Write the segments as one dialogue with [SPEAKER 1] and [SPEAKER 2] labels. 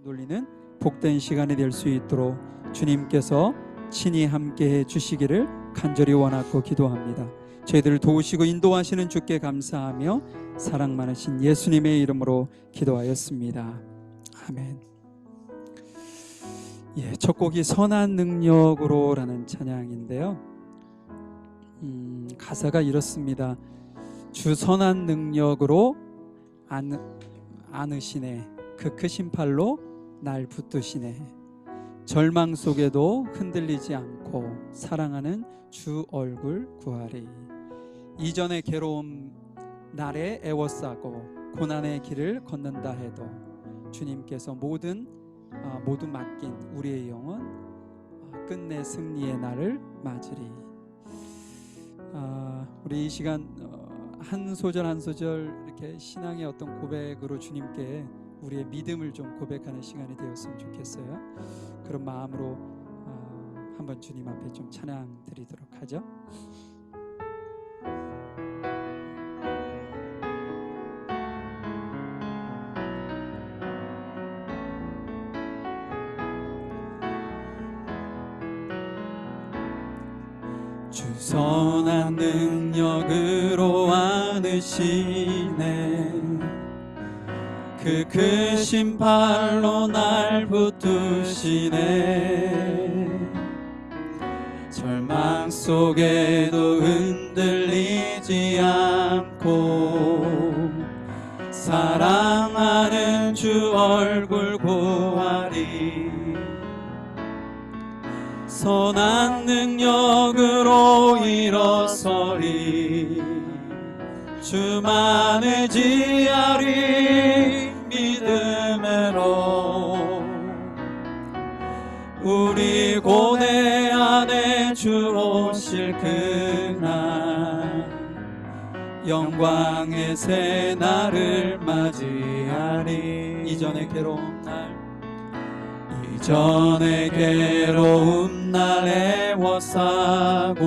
[SPEAKER 1] 누리는 복된 시간이 될 수 있도록 주님께서 친히 함께해 주시기를 간절히 원하고 기도합니다. 저희들을 도우시고 인도하시는 주께 감사하며 사랑 많으신 예수님의 이름으로 기도하였습니다. 아멘. 첫 곡이 선한 능력으로라는 찬양인데요. 가사가 이렇습니다. 주 선한 능력으로 안으시네. 그 크신 팔로 날 붙드시네. 절망 속에도 흔들리지 않고 사랑하는 주 얼굴 구하리. 이전의 괴로움 날에 애워싸고 고난의 길을 걷는다 해도 주님께서 모두 맡긴 우리의 영혼 끝내 승리의 날을 맞으리. 우리 이 시간 한 소절 한 소절 이렇게 신앙의 어떤 고백으로 주님께 우리의 믿음을 좀 고백하는 시간이 되었으면 좋겠어요. 그런 마음으로 한번 주님 앞에 좀 찬양 드리도록 하죠. 주 선한 능력으로 안으시네. 그 크신 팔로 날 붙드시네. 절망 속에도 흔들리지 않고 사랑하는 주 얼굴 구하리. 선한 능력으로 일어서리. 주만을 지하리. 믿음으로 우리 고뇌 안에 주 오실 그날 영광의 새 날을 맞이하리. 이전의 괴로운 날 애워싸고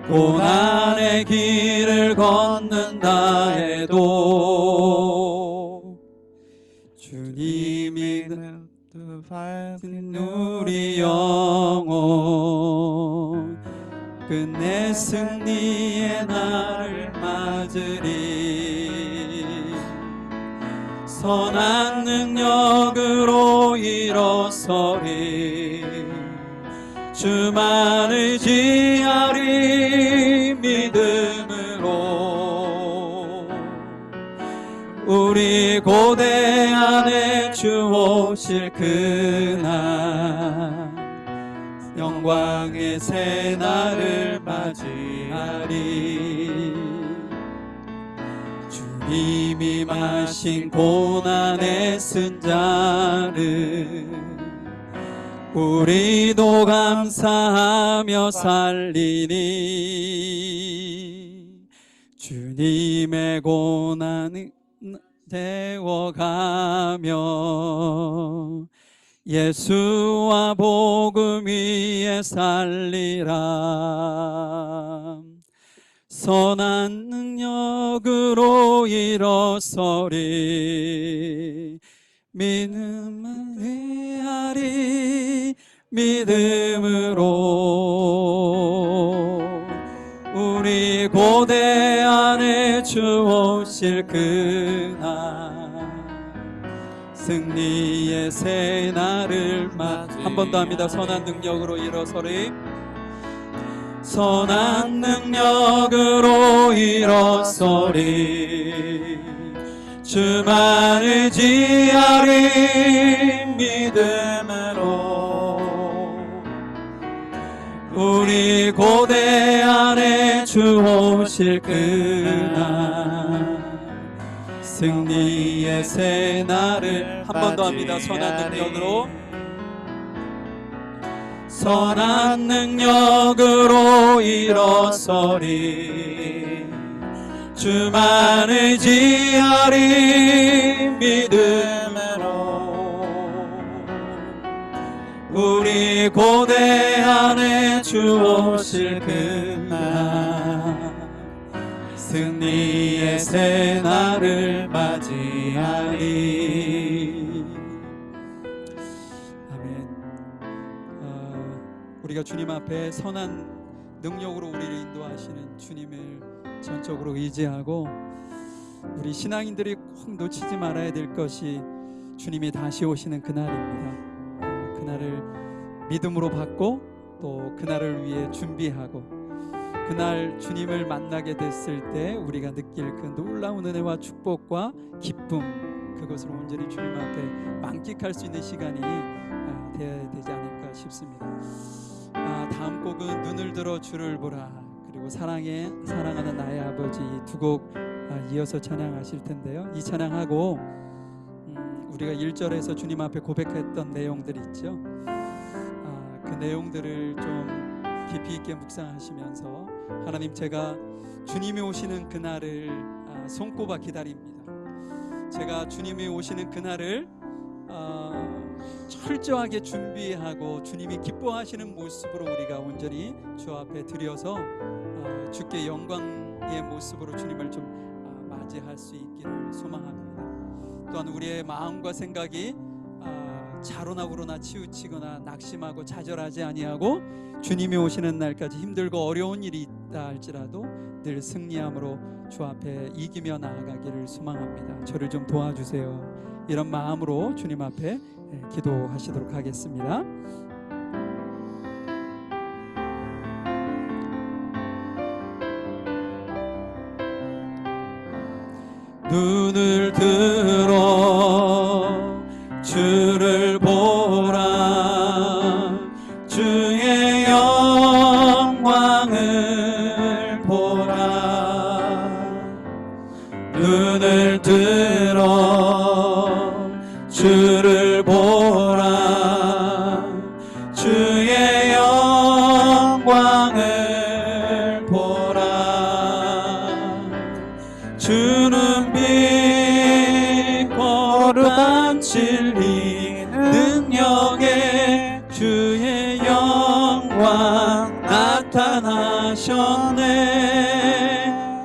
[SPEAKER 1] 고난의 길을 걷는다 해도 주님이 밝은 우리 영혼 끝내 승리의 날을 맞으리. 선한 능력으로 일어서리. 주만을 지하리. 믿음으로 우리 고대 안에 주 오실 그날 영광의 새 날을 맞이하리. 주님이 마신 고난의 쓴자를 우리도 감사하며 살리니. 주님의 고난을 태워가며 예수와 복음 위에 살리라. 선한 능력으로 일어서리. 믿음을 위하리. 믿음으로 우리 고대 안에 주 오실 그날 승리의 새 날을 한 번 더 합니다. 선한 능력으로 일어서리. 선한 능력으로 일어서리. 주만을 지하리. 믿음으로 우리 고대 안에 주 오실 그날 승리의 새 날을 한 번 더 합니다. 선한 능력으로 선한 능력으로 일어서리. 주만을 지하리. 믿음으로 우리 고대 안에 주 오실 그날 승리의 새 날을 맞이하리. 우리가 주님 앞에 선한 능력으로 우리를 인도하시는 주님을 전적으로 의지하고, 우리 신앙인들이 꼭 놓치지 말아야 될 것이 주님이 다시 오시는 그날입니다. 그날을 믿음으로 받고 또 그날을 위해 준비하고, 그날 주님을 만나게 됐을 때 우리가 느낄 그 놀라운 은혜와 축복과 기쁨, 그것을 온전히 주님 앞에 만끽할 수 있는 시간이 되어야 되지 않을까 싶습니다. 다음 곡은 눈을 들어 주를 보라, 그리고 사랑하는 나의 아버지, 두 곡 이어서 찬양하실 텐데요. 이 찬양하고 우리가 1절에서 주님 앞에 고백했던 내용들 있죠. 그 내용들을 좀 깊이 있게 묵상하시면서, 하나님, 제가 주님이 오시는 그날을 손꼽아 기다립니다. 제가 주님이 오시는 그날을 철저하게 준비하고 주님이 기뻐하시는 모습으로 우리가 온전히 주 앞에 드려서 주께 영광의 모습으로 주님을 좀 맞이할 수 있기를 소망합니다. 또한 우리의 마음과 생각이 자로나 우로나 치우치거나 낙심하고 좌절하지 아니하고, 주님이 오시는 날까지 힘들고 어려운 일이 있다 할지라도 늘 승리함으로 주 앞에 이기며 나아가기를 소망합니다. 저를 좀 도와주세요. 이런 마음으로 주님 앞에 기도하시도록 하겠습니다. 눈을 들어 주를 보라, 주의 영광을 보라. 눈을 들어 주를 보라, 주의 영광을 보라. 주는 빛 거룩한 진리 능력에 주의 영광 나타나셨네.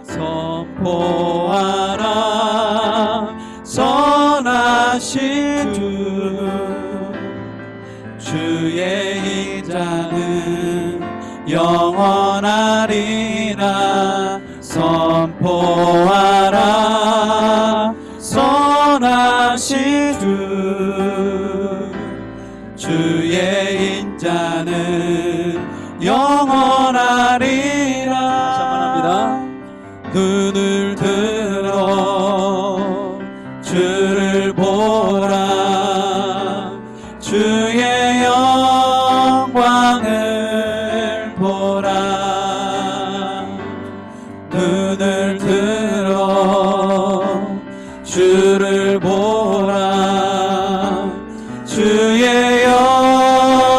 [SPEAKER 1] 선포하라 선하신 주, 주의 인자는 영원하리라. 선포하라 선하신 주, 주의 인자는 영원하리라. 찬양합니다. 눈을 들어 주를 보라, 주의 영광을 보라. 눈을 들어 주를 보라, 주의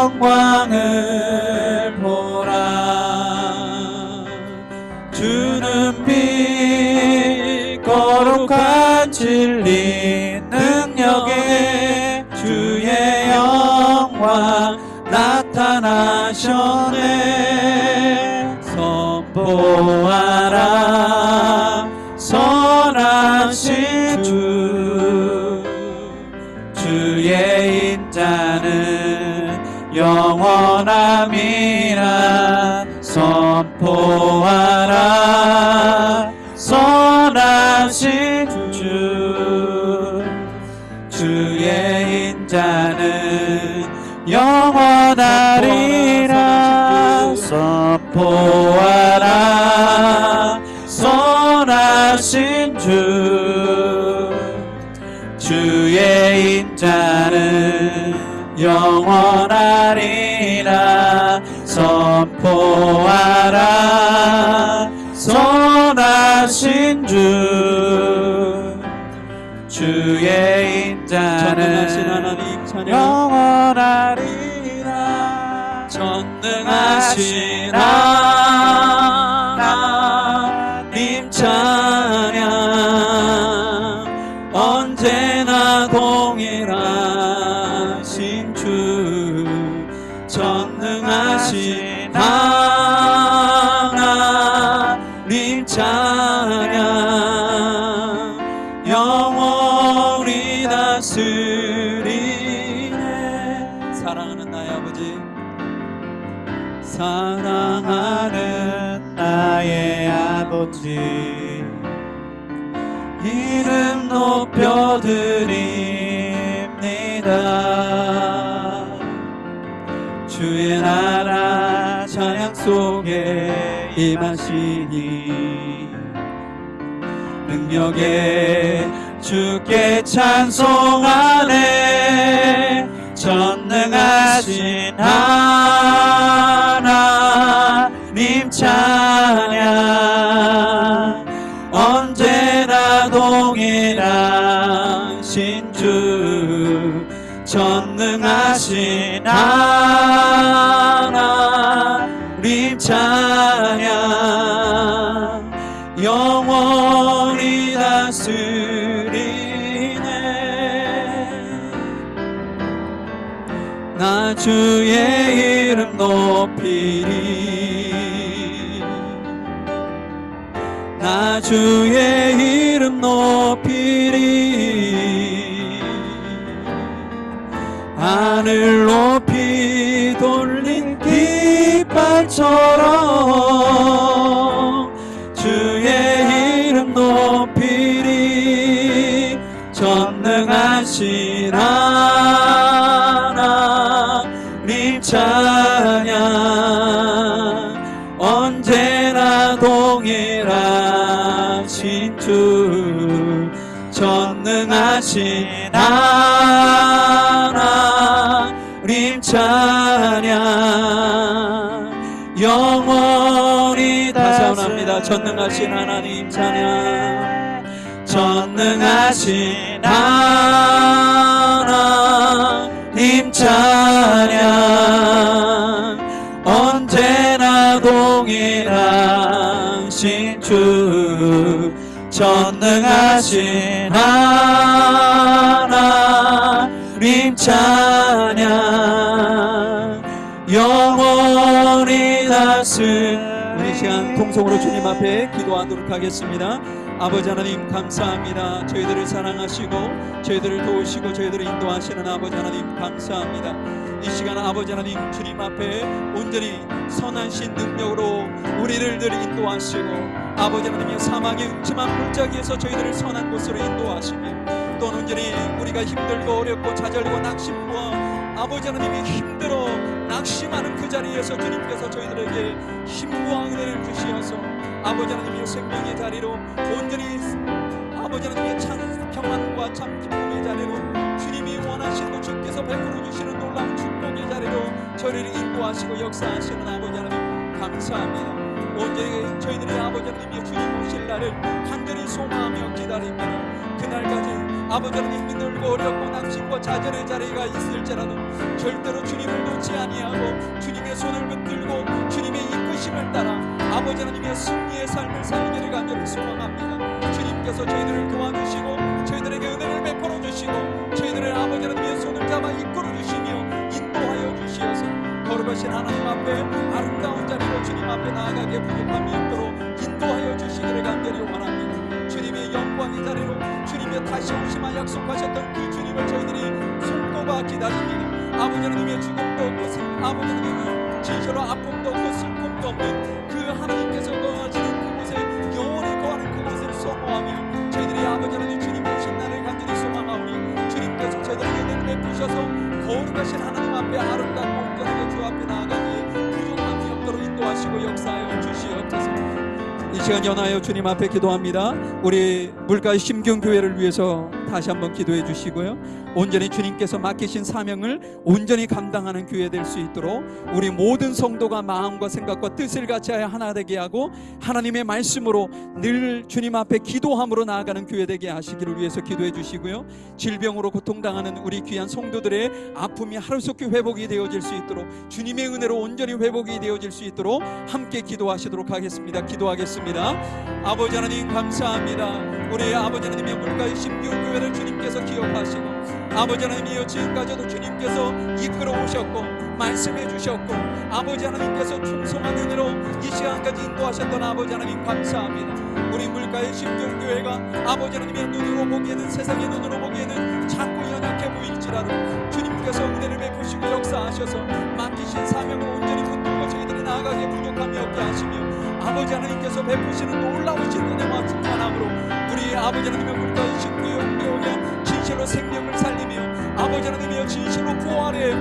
[SPEAKER 1] 영광을 보라. 주는 빛 거룩한 진리 능력에 주의 영광 나타나셨네. 선포하라 선하신 주, 주의 인자는 영원함이라. 선포하라 선하신 주, 주의 인자는 영원하리라. 선포하라 선하신 주, 주의 인자는 영원하리라. 선포하라 선하신 주, 주의 인자는 영원하리라. 전능하신 하나님 찬양, 언제나 동일하신 주, 전능하신 하나님 찬양, 영원히 다스리네. 사랑하는 나의 아버지,
[SPEAKER 2] 사랑하는 나의 아버지, 이름 높여드립니다. 주의 나라 찬양 속에 임하시니 능력에 주께 찬송하네. 전능하신 하나님 찬양, 언제나 동일하신 주, 전능하신 하나님 찬양, 영원히 다스리네. 나 주의 이름 높이리, 나 주의 이름 높이리. 하늘 높이 돌린 깃발처럼 주의 이름 높이리. 전능하신 하나님 찬양, 언제나 동일하신 주, 전능하신 하나님 찬양, 영원히 다스립니다. 전능하신 하나님 찬양, 전능하신 하나님 찬양, 언제나 동일하신 주, 전능하신 하나님 찬양, 영원히 다스립니다. 우리 시간 통성으로 주님 앞에 기도하도록 하겠습니다. 아버지 하나님 감사합니다. 저희들을 사랑하시고 저희들을 도우시고 저희들을 인도하시는 아버지 하나님 감사합니다. 이 시간 아버지 하나님 주님 앞에 온전히 선하신 능력으로 우리를 늘 인도하시고, 아버지 하나님의 사막의 음침한 골짜기에서 저희들을 선한 곳으로 인도하시며, 또 온전히 우리가 힘들고 어렵고 좌절되고 낙심과 아버지 하나님이 힘들어 낙심하는 그 자리에서 주님께서 저희들에게 힘과 은혜를 주시어서 아버지 하나님의 생명의 자리로 온전히 아버지 하나님의 참 평안과 참 기쁨의 자리로 주님이 원하시고 주께서 베풀어 주시는 놀라운 축복의 자리로 저희를 인도하시고 역사하시는 아버지 하나님 감사합니다. 온전히 저희들이 아버지 하나님의 주님 오실 날을 간절히 소망하며 기다립니다. 그날까지 아버지 하나님 힘들고 어렵고 낙심과 좌절의 자리가 있을지라도 절대로 주님을 놓지 아니하고 주님의 손을 붙들고 주님의 이끄심을 따라 아버지 하나님의 승리의 삶을 살기를 간절히 소망합니다. 주님께서 저희들을 도와주시고 저희들에게 은혜를 베풀어 주시고 저희들을 아버지 하나님의 손을 잡아 이끌어 주시며 인도하여 주시어서 거룩하신 하나님 앞에 아름다운 자리로 주님 앞에 나아가게 부족함이 없도록 인도하여 주시기를 간절히 원합니다. 주님의 영광의 자리로 주님의 다시 오시마 약속하셨던 그 주님을 저희들이 손꼽아 기다립니다. 아버지 하나님의 죽음도 없고 아버지 하나님의 진실로 아픔도 없고 슬픔도 없는 그 하나님께서 거하시는 그곳에 영원히 거하는 그곳을 소망하며 저희들이 아버지 하나님 주님 오신 날을 간절히 소망하오니 주님께서 저희들에게 은혜를 베푸셔서 거룩하신 하나님 앞에 아름답고 온전하게 주 앞에 나아가기에 부족함이 없도록 인도하시고 역사하여 주시옵소서. 이 시간 연하여 주님 앞에 기도합니다. 우리 물가의 심경교회를 위해서 다시 한번 기도해 주시고요, 온전히 주님께서 맡기신 사명을 온전히 감당하는 교회 될 수 있도록 우리 모든 성도가 마음과 생각과 뜻을 같이하여 하나 되게 하고 하나님의 말씀으로 늘 주님 앞에 기도함으로 나아가는 교회 되게 하시기를 위해서 기도해 주시고요, 질병으로 고통당하는 우리 귀한 성도들의 아픔이 하루속히 회복이 되어질 수 있도록 주님의 은혜로 온전히 회복이 되어질 수 있도록 함께 기도하시도록 하겠습니다. 기도하겠습니다. 아버지 하나님 감사합니다. 우리 아버지 하나님의 물가의 심경교회를 주님께서 기억하시고 아버지 하나님이여 지금까지도 주님께서 이끌어 오셨고 말씀해 주셨고 아버지 하나님께서 충성한 은혜로 이 시간까지 인도하셨던 아버지 하나님 감사합니다. 우리 물가의 심경교회가 아버지 하나님의 눈으로 보기에는 세상의 눈으로 보기에는 작고 연약해 보일지라도 주님께서 은혜를 베푸시고 역사하셔서 맡기신 사명을 온전히 붙들고 저희들이 얻게 하시며 아버지 하나님께서 베푸시는 놀라우신 은혜와 충만함으로 우리 아버지 하나님의 물가이신 그 영계오면 진실로 생명을 살리며 아버지 하나님이여 진실로 부활의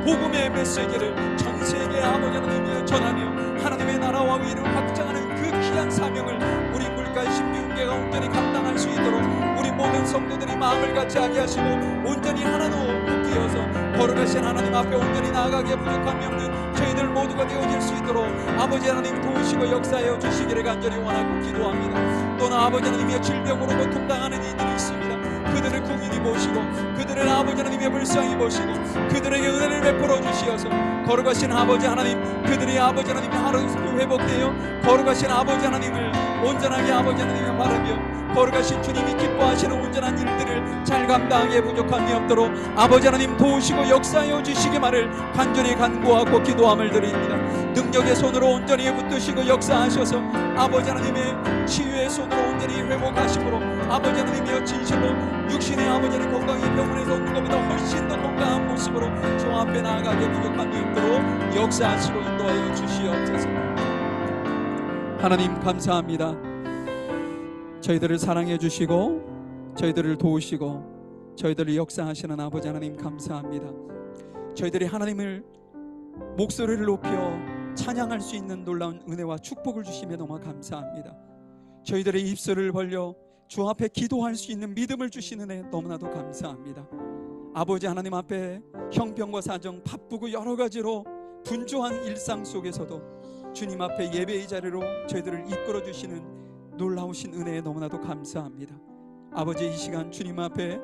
[SPEAKER 2] 복음의 메시지를 전 세계에 아버지 하나님이여 전하며 하나님의 나라와 의를 확장하는 그 귀한 사명을 우리 물가이신 미운계가 온전히 감당할 수 있도록 우리 모든 성도들이 마음을 같이 하게 하시고 온전히 하나로 묶이어서 거룩하신 하나님 앞에 온전히 나아가기에 부족함이 없는 저희들 모두가 되어질 수 있도록 아버지 하나님 도우시고 역사하여 주시기를 간절히 원하고 기도합니다. 또는 아버지 하나님의 질병으로 고통당하는 이들이 있습니다. 그들을 궁인히 보시고 그들을 아버지 하나님의 불쌍히 보시고 그들에게 은혜를 베풀어 주시어서 거룩하신 아버지 하나님 그들이 아버지 하나님의 하루 회복되어 거룩하신 아버지 하나님을 온전하게 아버지 하나님을 바라며 거룩하신 주님이 기뻐하시는 온전한 일들을 잘 감당하기에 부족함이 없도록 아버지 하나님 도우시고 역사하여 주시기만을 간절히 간구하고 기도함을 드립니다. 능력의 손으로 온전히 붙드시고 역사하셔서 아버지 하나님의 치유의 손으로 온전히 회복하심으로 아버지 하나님이여 진실로 육신의 아버지 하나님 건강이 병원에서 오는 것보다 훨씬 더 건강한 모습으로 주 앞에 나아가기에 부족함이 없도록 역사하시고 인도하여 주시옵소서. 하나님 감사합니다. 저희들을 사랑해 주시고 저희들을 도우시고 저희들을 역사하시는 아버지 하나님 감사합니다. 저희들이 하나님을 목소리를 높여 찬양할 수 있는 놀라운 은혜와 축복을 주시며 너무 감사합니다. 저희들의 입술을 벌려 주 앞에 기도할 수 있는 믿음을 주시는 애 너무나도 감사합니다. 아버지 하나님 앞에 형편과 사정 바쁘고 여러 가지로 분주한 일상 속에서도 주님 앞에 예배의 자리로 저희들을 이끌어 주시는 놀라우신 은혜에 너무나도 감사합니다. 아버지 이 시간 주님 앞에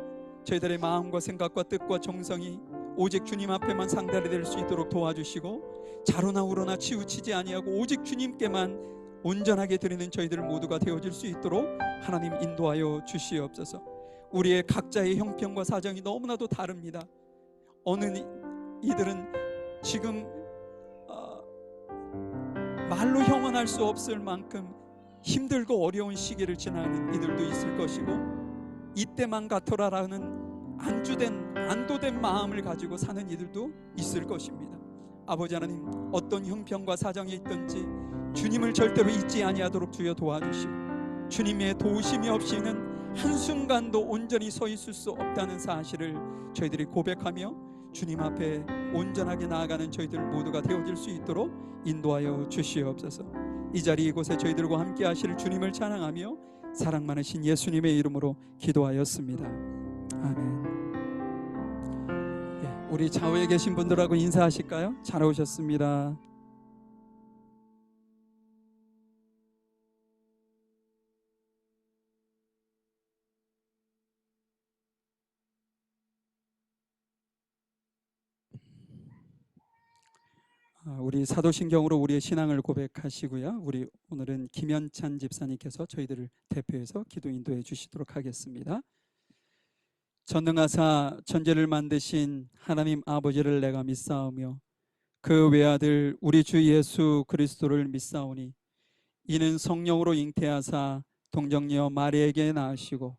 [SPEAKER 2] 저희들의 마음과 생각과 뜻과 정성이 오직 주님 앞에만 상달이 될 수 있도록 도와주시고 자로나 우로나 치우치지 아니하고 오직 주님께만 온전하게 드리는 저희들 모두가 되어질 수 있도록 하나님 인도하여 주시옵소서. 우리의 각자의 형편과 사정이 너무나도 다릅니다. 어느 이들은 지금 말로 형언할 수 없을 만큼 힘들고 어려운 시기를 지나는 이들도 있을 것이고 이때만 같더라라는 안도된 마음을 가지고 사는 이들도 있을 것입니다. 아버지 하나님 어떤 형편과 사정이 있든지 주님을 절대로 잊지 아니하도록 주여 도와주시고 주님의 도우심이 없이는 한순간도 온전히 서 있을 수 없다는 사실을 저희들이 고백하며 주님 앞에 온전하게 나아가는 저희들 모두가 되어질 수 있도록 인도하여 주시옵소서. 이 자리 이곳에 저희들과 함께 하실 주님을 찬양하며 사랑 많으신 예수님의 이름으로 기도하였습니다. 아멘. 우리 좌우에 계신 분들하고 인사하실까요? 잘 오셨습니다. 우리 사도신경으로 우리의 신앙을 고백하시고요. 우리 오늘은 김현찬 집사님께서 저희들을 대표해서 기도 인도해 주시도록 하겠습니다. 전능하사 천지를 만드신 하나님 아버지를 내가 믿사오며 그 외아들 우리 주 예수 그리스도를 믿사오니 이는 성령으로 잉태하사 동정녀 마리에게 낳으시고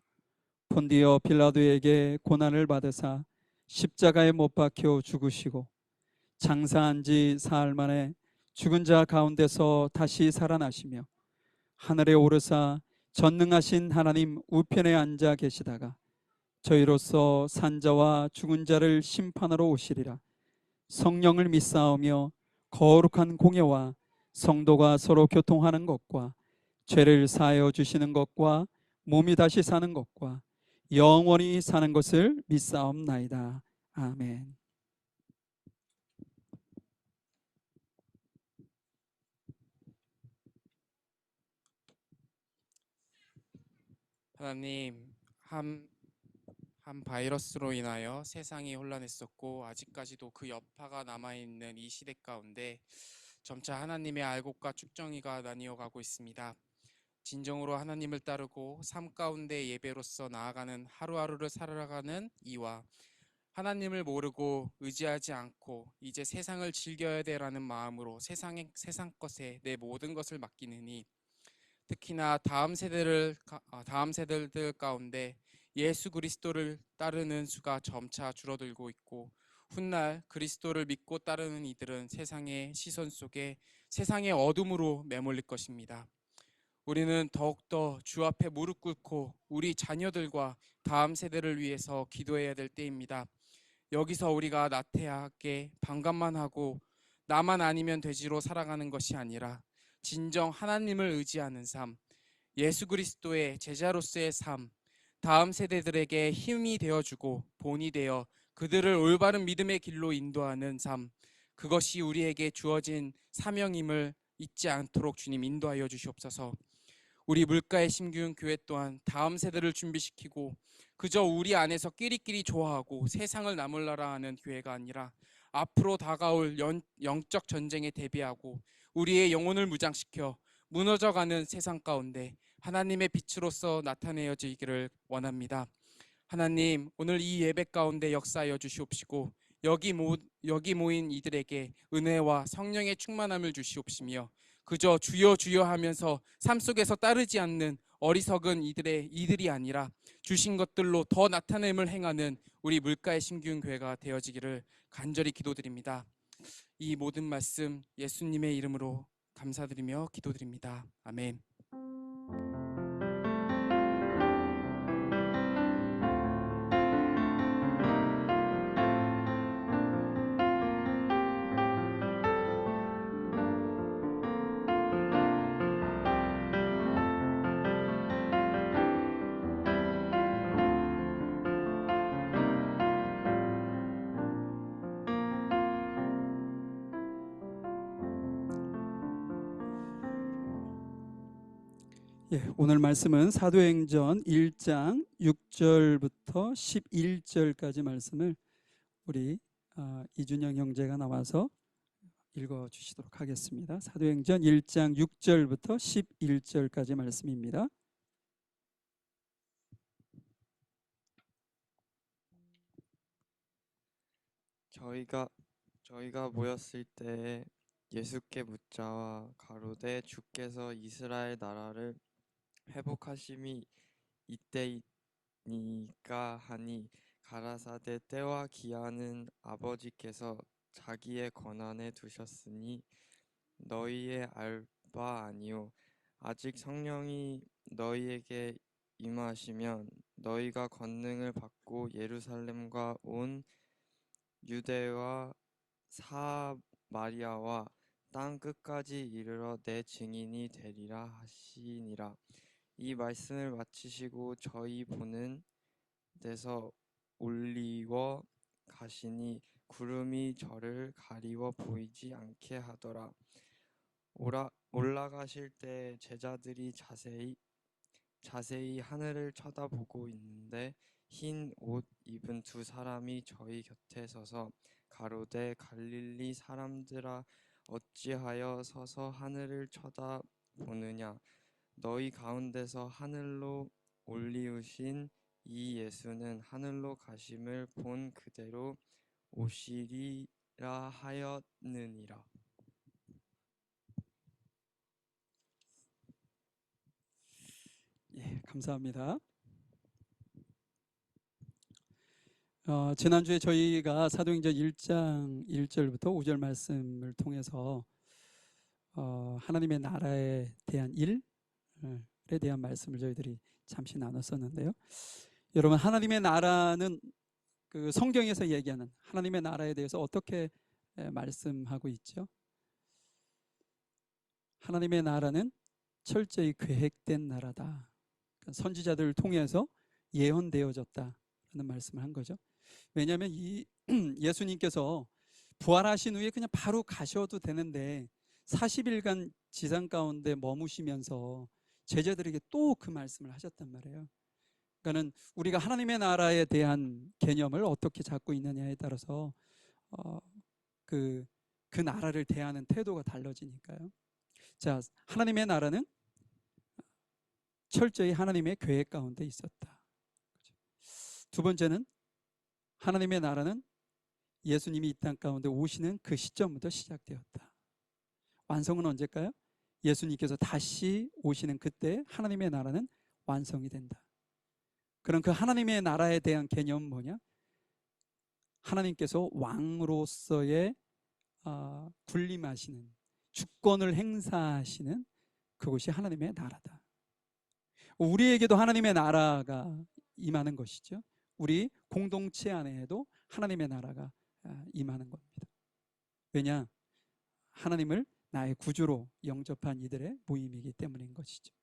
[SPEAKER 2] 본디오 빌라도에게 고난을 받으사 십자가에 못 박혀 죽으시고 장사한 지 사흘 만에 죽은 자 가운데서 다시 살아나시며 하늘에 오르사 전능하신 하나님 우편에 앉아 계시다가 저희로서 산자와 죽은 자를 심판하러 오시리라. 성령을 믿사오며 거룩한 공예와 성도가 서로 교통하는 것과 죄를 사하여 주시는 것과 몸이 다시 사는 것과 영원히 사는 것을 믿사옵나이다. 아멘.
[SPEAKER 3] 하나님, 한 바이러스로 인하여 세상이 혼란했었고 아직까지도 그 여파가 남아있는 이 시대 가운데 점차 하나님의 알곡과 축정이가 나뉘어가고 있습니다. 진정으로 하나님을 따르고 삶 가운데 예배로서 나아가는 하루하루를 살아가는 이와 하나님을 모르고 의지하지 않고 이제 세상을 즐겨야 되라는 마음으로 세상 것에 내 모든 것을 맡기느니 특히나 다음 세대들 가운데 예수 그리스도를 따르는 수가 점차 줄어들고 있고 훗날 그리스도를 믿고 따르는 이들은 세상의 시선 속에 세상의 어둠으로 매몰릴 것입니다. 우리는 더욱더 주 앞에 무릎 꿇고 우리 자녀들과 다음 세대를 위해서 기도해야 될 때입니다. 여기서 우리가 나태하게 방관만 하고 나만 아니면 되지로 살아가는 것이 아니라 진정 하나님을 의지하는 삶, 예수 그리스도의 제자로서의 삶, 다음 세대들에게 힘이 되어주고 본이 되어 그들을 올바른 믿음의 길로 인도하는 삶, 그것이 우리에게 주어진 사명임을 잊지 않도록 주님 인도하여 주시옵소서. 우리 물가의 심기운 교회 또한 다음 세대를 준비시키고 그저 우리 안에서 끼리끼리 좋아하고 세상을 나몰라라 하는 교회가 아니라 앞으로 다가올 영적 전쟁에 대비하고 우리의 영혼을 무장시켜 무너져가는 세상 가운데 하나님의 빛으로서 나타내어지기를 원합니다. 하나님, 오늘 이 예배 가운데 역사하여 주시옵시고 여기 모인 이들에게 은혜와 성령의 충만함을 주시옵시며 그저 주여 주여 하면서 삶 속에서 따르지 않는 어리석은 이들이 아니라 주신 것들로 더 나타냄을 행하는 우리 물가의 심기운 교회가 되어지기를 간절히 기도드립니다. 이 모든 말씀 예수님의 이름으로 감사드리며 기도드립니다. 아멘.
[SPEAKER 1] 예, 오늘 말씀은 사도행전 1장 6절부터 11절까지 말씀을 우리 이준영 형제가 나와서 읽어주시도록 하겠습니다. 사도행전 1장 6절부터 11절까지 말씀입니다.
[SPEAKER 4] 저희가 모였을 때에 예수께 묻자와 가로되 주께서 이스라엘 나라를 회복하심이 이때이니까 하니 가라사대 때와 기한은 아버지께서 자기의 권한에 두셨으니 너희의 알 바 아니요 아직 성령이 너희에게 임하시면 너희가 권능을 받고 예루살렘과 온 유대와 사마리아와 땅 끝까지 이르러 내 증인이 되리라 하시니라. 이 말씀을 마치시고 저희 보는 데서 올리워 가시니 구름이 저를 가리워 보이지 않게 하더라. 올라가실 때 제자들이 자세히 하늘을 쳐다보고 있는데 흰 옷 입은 두 사람이 저희 곁에 서서 가로되 갈릴리 사람들아 어찌하여 서서 하늘을 쳐다보느냐 너희 가운데서 하늘로 올리우신 이 예수는 하늘로 가심을 본 그대로 오시리라 하였느니라.
[SPEAKER 1] 예, 감사합니다. 지난주에 저희가 사도행전 1장 1절부터 5절 말씀을 통해서 하나님의 나라에 대한 일에 대한 말씀을 저희들이 잠시 나눴었는데요. 여러분, 하나님의 나라는 그 성경에서 얘기하는 하나님의 나라에 대해서 어떻게 말씀하고 있죠? 하나님의 나라는 철저히 계획된 나라다. 선지자들을 통해서 예언되어졌다라는 말씀을 한 거죠. 왜냐하면 이 예수님께서 부활하신 후에 그냥 바로 가셔도 되는데 40일간 지상 가운데 머무시면서 제자들에게 또 그 말씀을 하셨단 말이에요. 그러니까는 우리가 하나님의 나라에 대한 개념을 어떻게 잡고 있느냐에 따라서 그 나라를 대하는 태도가 달라지니까요. 자, 하나님의 나라는 철저히 하나님의 계획 가운데 있었다. 두 번째는 하나님의 나라는 예수님이 이 땅 가운데 오시는 그 시점부터 시작되었다. 완성은 언제일까요? 예수님께서 다시 오시는 그때 하나님의 나라는 완성이 된다. 그럼 그 하나님의 나라에 대한 개념은 뭐냐? 하나님께서 왕으로서의 군림하시는, 주권을 행사하시는 그곳이 하나님의 나라다. 우리에게도 하나님의 나라가 임하는 것이죠. 우리 공동체 안에도 하나님의 나라가 임하는 겁니다. 왜냐? 하나님을 나의 구주로 영접한 이들의 모임이기 때문인 것이죠.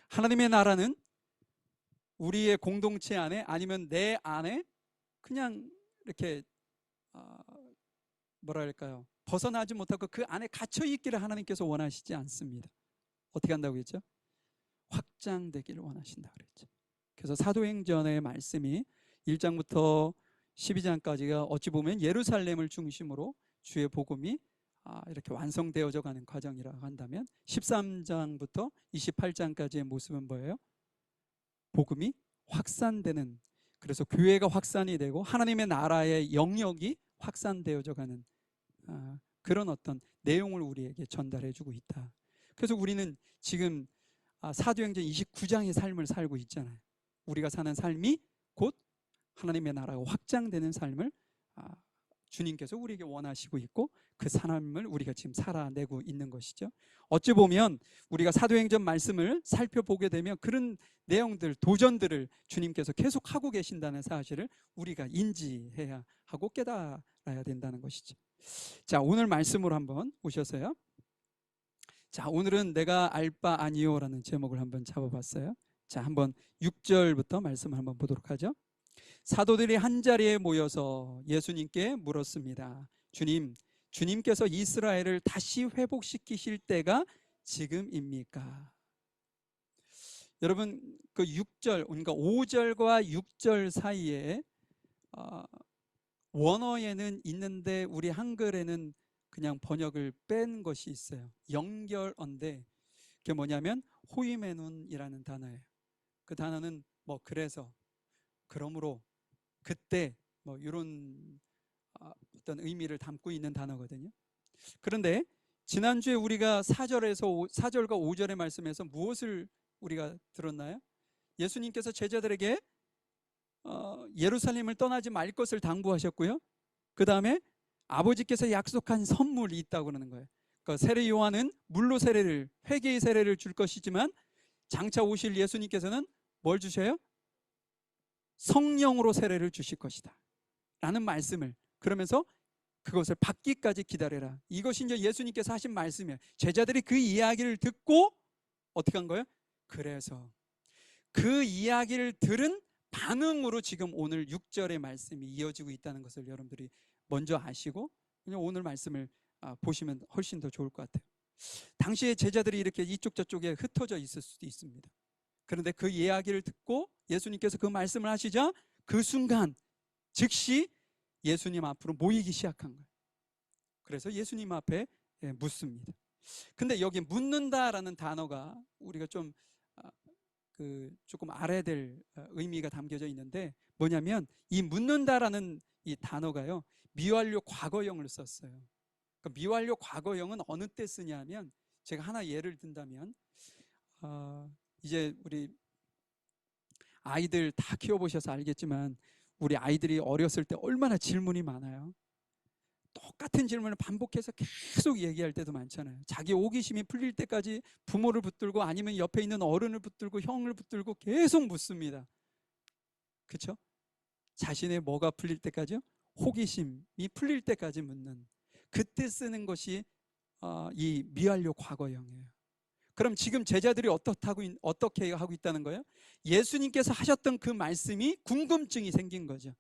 [SPEAKER 1] 하나님의 나라는 우리의 공동체 안에, 아니면 내 안에 그냥 이렇게 뭐랄까요, 벗어나지 못하고 그 안에 갇혀 있기를 하나님께서 원하시지 않습니다. 어떻게 한다고 했죠? 확장되기를 원하신다 그랬죠. 그래서 사도행전의 말씀이 1장부터 12장까지가 어찌 보면 예루살렘을 중심으로 주의 복음이 이렇게 완성되어져 가는 과정이라고 한다면, 13장부터 28장까지의 모습은 뭐예요? 복음이 확산되는, 그래서 교회가 확산이 되고 하나님의 나라의 영역이 확산되어져 가는 그런 어떤 내용을 우리에게 전달해 주고 있다. 그래서 우리는 지금 사도행전 29장의 삶을 살고 있잖아요. 우리가 사는 삶이 곧 하나님의 나라가 확장되는 삶을 주님께서 우리에게 원하시고 있고, 그 삶을 우리가 지금 살아내고 있는 것이죠. 어찌 보면 우리가 사도행전 말씀을 살펴보게 되면 그런 내용들, 도전들을 주님께서 계속 하고 계신다는 사실을 우리가 인지해야 하고 깨달아야 된다는 것이죠. 자, 오늘 말씀으로 한번 오셔서요. 자, 오늘은 내가 알 바 아니요라는 제목을 한번 잡아봤어요. 자, 한번 6절부터 말씀을 한번 보도록 하죠. 사도들이 한자리에 모여서 예수님께 물었습니다. 주님께서 이스라엘을 다시 회복시키실 때가 지금입니까? 여러분, 그 6절, 그러니까 5절과 6절 사이에 원어에는 있는데 우리 한글에는 그냥 번역을 뺀 것이 있어요. 연결어인데 그게 뭐냐면 호이메눈이라는 단어예요. 그 단어는 뭐 그래서, 그러므로, 그때, 뭐 이런 어떤 의미를 담고 있는 단어거든요. 그런데 지난주에 우리가 4절과 5절의 말씀에서 무엇을 우리가 들었나요? 예수님께서 제자들에게 예루살렘을 떠나지 말 것을 당부하셨고요. 그 다음에 아버지께서 약속한 선물이 있다고 그러는 거예요. 그러니까 세례 요한은 물로 세례를, 회개의 세례를 줄 것이지만 장차 오실 예수님께서는 뭘 주셔요? 성령으로 세례를 주실 것이다 라는 말씀을, 그러면서 그것을 받기까지 기다려라, 이것이 이제 예수님께서 하신 말씀이에요. 제자들이 그 이야기를 듣고 어떻게 한 거예요? 그래서 그 이야기를 들은 반응으로 지금 오늘 6절의 말씀이 이어지고 있다는 것을 여러분들이 먼저 아시고 오늘 말씀을 보시면 훨씬 더 좋을 것 같아요. 당시에 제자들이 이렇게 이쪽 저쪽에 흩어져 있을 수도 있습니다. 그런데 그 이야기를 듣고 예수님께서 그 말씀을 하시자 그 순간 즉시 예수님 앞으로 모이기 시작한 거예요. 그래서 예수님 앞에 묻습니다. 근데 여기 묻는다라는 단어가 우리가 좀 조금 알아야 될 의미가 담겨져 있는데, 뭐냐면 이 묻는다라는 이 단어가요, 미완료 과거형을 썼어요. 그러니까 미완료 과거형은 어느 때 쓰냐면, 제가 하나 예를 든다면 이제 우리 아이들 다 키워보셔서 알겠지만 우리 아이들이 어렸을 때 얼마나 질문이 많아요. 똑같은 질문을 반복해서 계속 얘기할 때도 많잖아요. 자기 호기심이 풀릴 때까지 부모를 붙들고 아니면 옆에 있는 어른을 붙들고 형을 붙들고 계속 묻습니다. 그렇죠? 자신의 뭐가 풀릴 때까지요? 호기심이 풀릴 때까지 묻는, 그때 쓰는 것이 이 미완료 과거형이에요. 그럼 지금 제자들이 어떻게 하고 있다는 거예요? 예수님께서 하셨던 그 말씀이 궁금증이 생긴 거죠.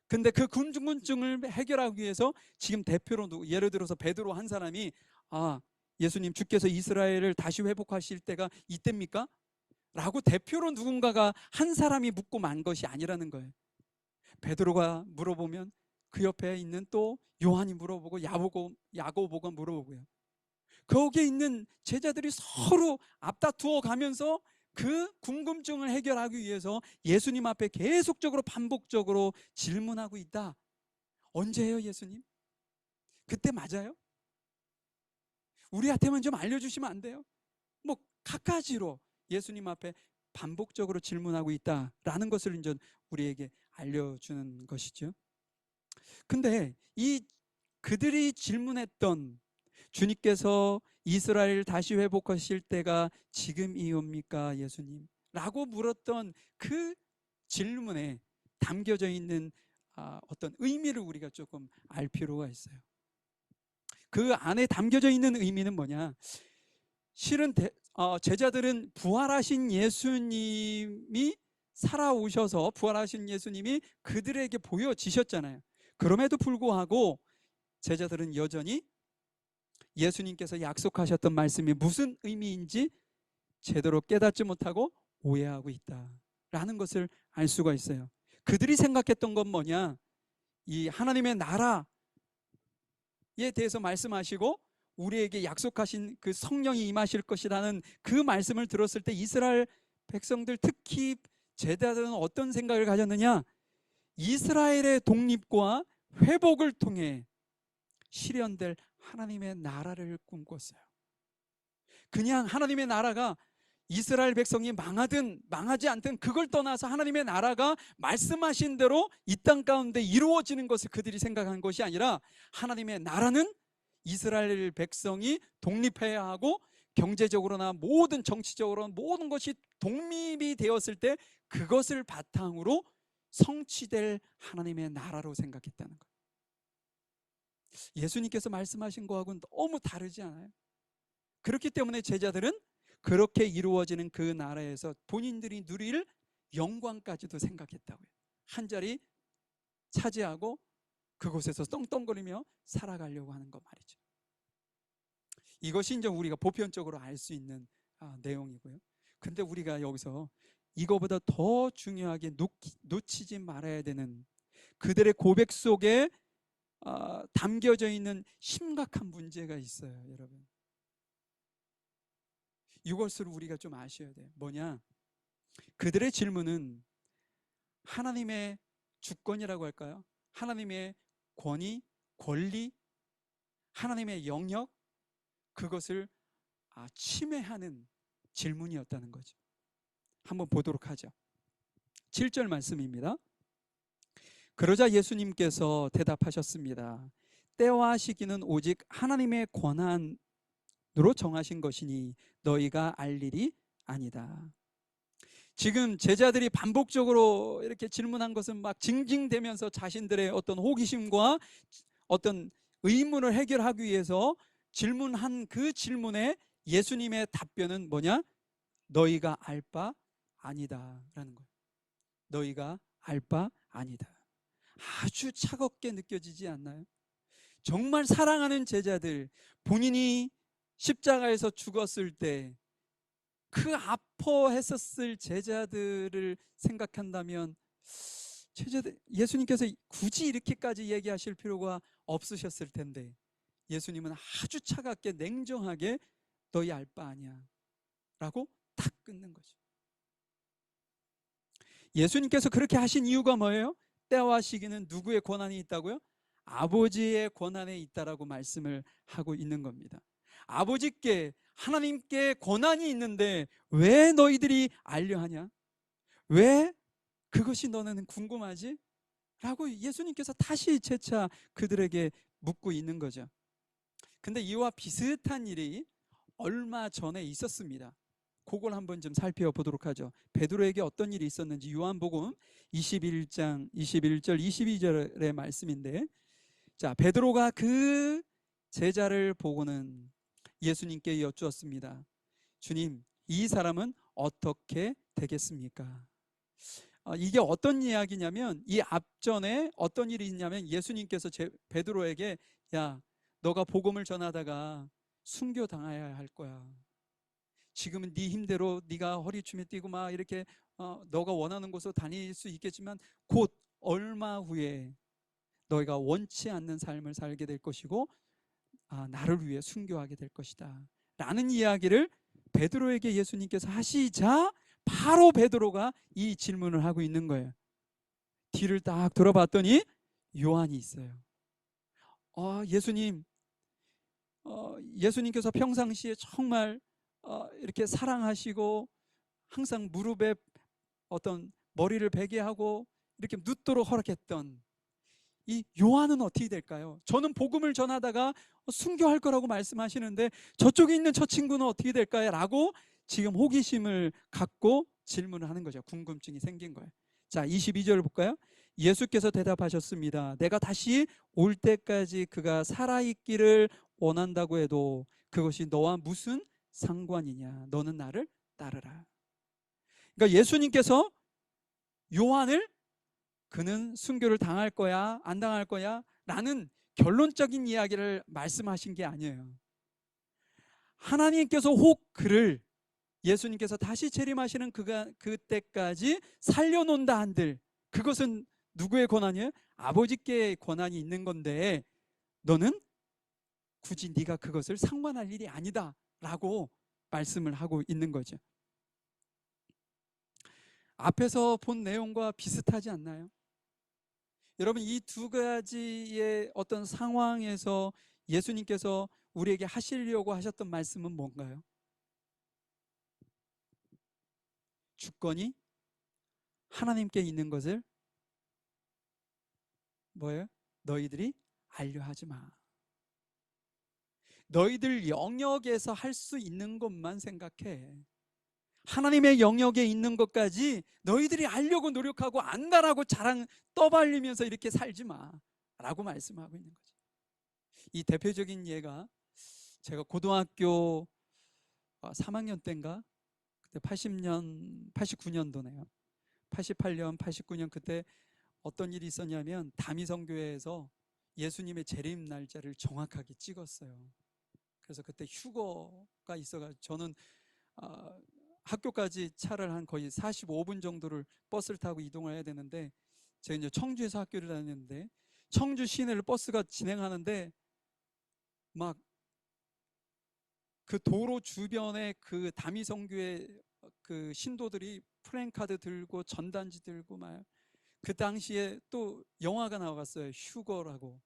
[SPEAKER 1] 근데 그 궁금증을 해결하기 위해서 지금 대표로, 예를 들어서 베드로 한 사람이 예수님, 주께서 이스라엘을 다시 회복하실 때가 이때입니까? 라고 대표로 누군가가 한 사람이 묻고 만 것이 아니라는 거예요. 베드로가 물어보면 그 옆에 있는 또 요한이 물어보고 야고보가 물어보고요. 거기에 있는 제자들이 서로 앞다투어 가면서 그 궁금증을 해결하기 위해서 예수님 앞에 계속적으로 반복적으로 질문하고 있다. 언제예요, 예수님? 그때 맞아요? 우리한테만 좀 알려주시면 안 돼요? 뭐 갖가지로 예수님 앞에 반복적으로 질문하고 있다라는 것을 이제 우리에게 알려주는 것이죠. 근데 이 그들이 질문했던 주님께서 이스라엘을 다시 회복하실 때가 지금이옵니까 예수님? 라고 물었던 그 질문에 담겨져 있는 어떤 의미를 우리가 조금 알 필요가 있어요. 그 안에 담겨져 있는 의미는 뭐냐? 실은 제자들은 부활하신 예수님이 살아오셔서 부활하신 예수님이 그들에게 보여지셨잖아요. 그럼에도 불구하고 제자들은 여전히 예수님께서 약속하셨던 말씀이 무슨 의미인지 제대로 깨닫지 못하고 오해하고 있다라는 것을 알 수가 있어요. 그들이 생각했던 건 뭐냐? 이 하나님의 나라에 대해서 말씀하시고 우리에게 약속하신 그 성령이 임하실 것이라는 그 말씀을 들었을 때 이스라엘 백성들, 특히 제자들은 어떤 생각을 가졌느냐? 이스라엘의 독립과 회복을 통해 실현될 하나님의 나라를 꿈꿨어요. 그냥 하나님의 나라가 이스라엘 백성이 망하든 망하지 않든 그걸 떠나서 하나님의 나라가 말씀하신 대로 이 땅 가운데 이루어지는 것을 그들이 생각한 것이 아니라 하나님의 나라는 이스라엘 백성이 독립해야 하고 경제적으로나 모든 정치적으로 모든 것이 독립이 되었을 때 그것을 바탕으로 성취될 하나님의 나라로 생각했다는 거예요. 예수님께서 말씀하신 거하고는 너무 다르지 않아요? 그렇기 때문에 제자들은 그렇게 이루어지는 그 나라에서 본인들이 누릴 영광까지도 생각했다고요. 한 자리 차지하고 그곳에서 떵떵거리며 살아가려고 하는 거 말이죠. 이것이 이제 우리가 보편적으로 알 수 있는 내용이고요. 근데 우리가 여기서 이거보다 더 중요하게 놓치지 말아야 되는 그들의 고백 속에 담겨져 있는 심각한 문제가 있어요, 여러분. 이것을 우리가 좀 아셔야 돼요. 뭐냐? 그들의 질문은 하나님의 주권이라고 할까요? 하나님의 권위, 권리, 하나님의 영역, 그것을 침해하는 질문이었다는 거죠. 한번 보도록 하죠. 7절 말씀입니다. 그러자 예수님께서 대답하셨습니다. 때와 시기는 오직 하나님의 권한으로 정하신 것이니 너희가 알 일이 아니다. 지금 제자들이 반복적으로 이렇게 질문한 것은 막 징징대면서 자신들의 어떤 호기심과 어떤 의문을 해결하기 위해서 질문한 그 질문에 예수님의 답변은 뭐냐? 너희가 알 바 아니다 라는 거예요. 너희가 알 바 아니다. 아주 차갑게 느껴지지 않나요? 정말 사랑하는 제자들, 본인이 십자가에서 죽었을 때 그 아파했었을 제자들을 생각한다면 예수님께서 굳이 이렇게까지 얘기하실 필요가 없으셨을 텐데 예수님은 아주 차갑게 냉정하게 너희 알 바 아니야 라고 딱 끊는 거죠. 예수님께서 그렇게 하신 이유가 뭐예요? 때와 시기는 누구의 권한이 있다고요? 아버지의 권한에 있다라고 말씀을 하고 있는 겁니다. 아버지께, 하나님께 권한이 있는데 왜 너희들이 알려 하냐? 왜 그것이 너는 궁금하지? 라고 예수님께서 다시 재차 그들에게 묻고 있는 거죠. 근데 이와 비슷한 일이 얼마 전에 있었습니다. 그걸 한번 좀 살펴보도록 하죠. 베드로에게 어떤 일이 있었는지 요한복음 21장 21절 22절의 말씀인데, 자, 베드로가 그 제자를 보고는 예수님께 여쭈었습니다. 주님, 이 사람은 어떻게 되겠습니까? 이게 어떤 이야기냐면, 이 앞전에 어떤 일이 있냐면 예수님께서 베드로에게 야, 너가 복음을 전하다가 순교당해야 할 거야. 지금은 네 힘대로 네가 허리춤에 뛰고 막 이렇게 너가 원하는 곳으로 다닐 수 있겠지만 곧 얼마 후에 너희가 원치 않는 삶을 살게 될 것이고 나를 위해 순교하게 될 것이다 라는 이야기를 베드로에게 예수님께서 하시자 바로 베드로가 이 질문을 하고 있는 거예요. 뒤를 딱 돌아봤더니 요한이 있어요. 예수님께서 평상시에 정말 이렇게 사랑하시고 항상 무릎에 어떤 머리를 베게 하고 이렇게 눕도록 허락했던 이 요한은 어떻게 될까요? 저는 복음을 전하다가 순교할 거라고 말씀하시는데 저쪽에 있는 저 친구는 어떻게 될까요? 라고 지금 호기심을 갖고 질문을 하는 거죠. 궁금증이 생긴 거예요. 자, 22절 볼까요? 예수께서 대답하셨습니다. 내가 다시 올 때까지 그가 살아있기를 원한다고 해도 그것이 너와 무슨 상관이냐? 너는 나를 따르라. 그러니까 예수님께서 요한을 그는 순교를 당할 거야, 안 당할 거야? 라는 결론적인 이야기를 말씀하신 게 아니에요. 하나님께서 혹 그를 예수님께서 다시 재림하시는 그때까지 살려놓는다 한들 그것은 누구의 권한이에요? 아버지께 권한이 있는 건데 너는 굳이 네가 그것을 상관할 일이 아니다 라고 말씀을 하고 있는 거죠. 앞에서 본 내용과 비슷하지 않나요? 여러분, 이 두 가지의 어떤 상황에서 예수님께서 우리에게 하시려고 하셨던 말씀은 뭔가요? 주권이 하나님께 있는 것을 뭐예요? 너희들이 알려하지 마. 너희들 영역에서 할 수 있는 것만 생각해. 하나님의 영역에 있는 것까지 너희들이 알려고 노력하고 안다라고 자랑 떠벌리면서 이렇게 살지 마 라고 말씀하고 있는 거죠. 이 대표적인 예가 제가 고등학교 3학년 때인가 그때 89년도네요 88년 89년 그때 어떤 일이 있었냐면 다미성교회에서 예수님의 재림 날짜를 정확하게 찍었어요. 그래서 그때 휴거가 있어가지고 저는 학교까지 차를 한 거의 45분 정도를 버스를 타고 이동을 해야 되는데 제가 이제 청주에서 학교를 다녔는데 청주 시내를 버스가 진행하는데 막 그 도로 주변에 그 다미성교회 그 신도들이 프랜카드 들고 전단지 들고 막 그 당시에 또 영화가 나왔어요. 휴거라고.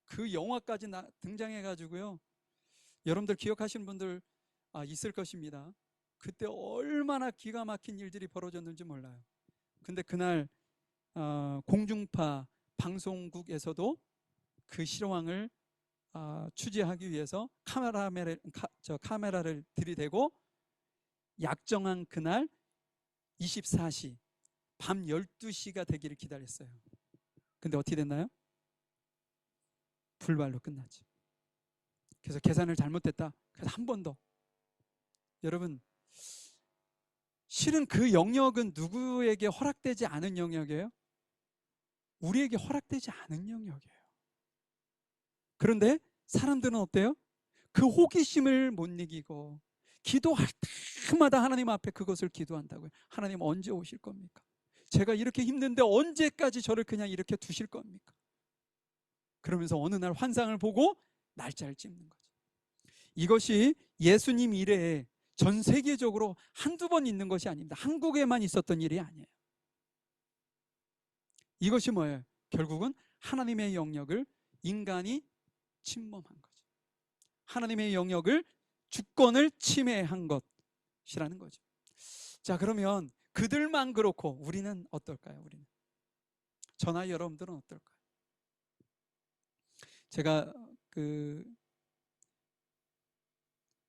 [SPEAKER 1] 그 영화까지 등장해 가지고요. 여러분들 기억하시는 분들 있을 것입니다. 그때 얼마나 기가 막힌 일들이 벌어졌는지 몰라요. 근데 그날 공중파 방송국에서도 그 실황을 취재하기 위해서 카메라를 들이대고 약정한 그날 24시 밤 12시가 되기를 기다렸어요. 근데 어떻게 됐나요? 불발로 끝났죠. 그래서 계산을 잘못했다. 그래서 한 번 더. 여러분, 실은 그 영역은 누구에게 허락되지 않은 영역이에요? 우리에게 허락되지 않은 영역이에요. 그런데 사람들은 어때요? 그 호기심을 못 이기고 기도할 때마다 하나님 앞에 그것을 기도한다고요. 하나님 언제 오실 겁니까? 제가 이렇게 힘든데 언제까지 저를 그냥 이렇게 두실 겁니까? 그러면서 어느 날 환상을 보고 날짜를 찍는 거죠. 이것이 예수님 이래에 전 세계적으로 한두 번 있는 것이 아닙니다. 한국에만 있었던 일이 아니에요. 이것이 뭐예요? 결국은 하나님의 영역을 인간이 침범한 거죠. 하나님의 영역을 주권을 침해한 것이라는 거죠. 자, 그러면 그들만 그렇고 우리는 어떨까요? 저나 여러분들은 어떨까요? 제가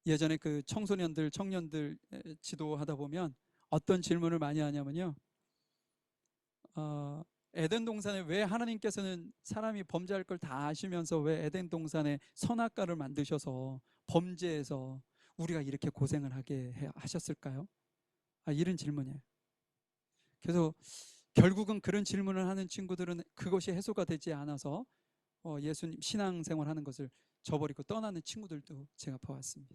[SPEAKER 1] 예전에 그 청소년들, 청년들 지도하다 보면 어떤 질문을 많이 하냐면요. 에덴 동산에 왜 하나님께서는 사람이 범죄할 걸 다 아시면서 왜 에덴 동산에 선악과를 만드셔서 범죄해서 우리가 이렇게 고생을 하게 하셨을까요? 이런 질문이에요. 그래서 결국은 그런 질문을 하는 친구들은 그것이 해소가 되지 않아서 예수님 신앙생활하는 것을 저버리고 떠나는 친구들도 제가 보았습니다.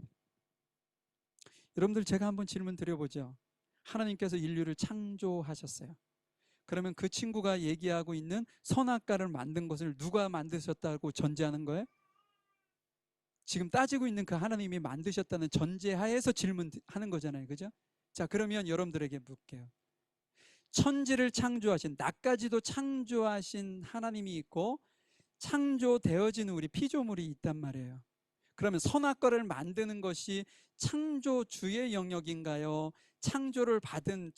[SPEAKER 1] 여러분들, 제가 한번 질문 드려보죠. 하나님께서 인류를 창조하셨어요. 그러면 그 친구가 얘기하고 있는 선악과를 만든 것을 누가 만드셨다고 전제하는 거예요? 지금 따지고 있는 그 하나님이 만드셨다는 전제하에서 질문하는 거잖아요. 그죠? 자, 그러면 여러분들에게 묻게요. 천지를 창조하신, 나까지도 창조하신 하나님이 있고 창조되어진 우리 피조물이 있단 말이에요. 그러면 선악과를 만드는 것이 창조주의 영역인가요? 창조를 받은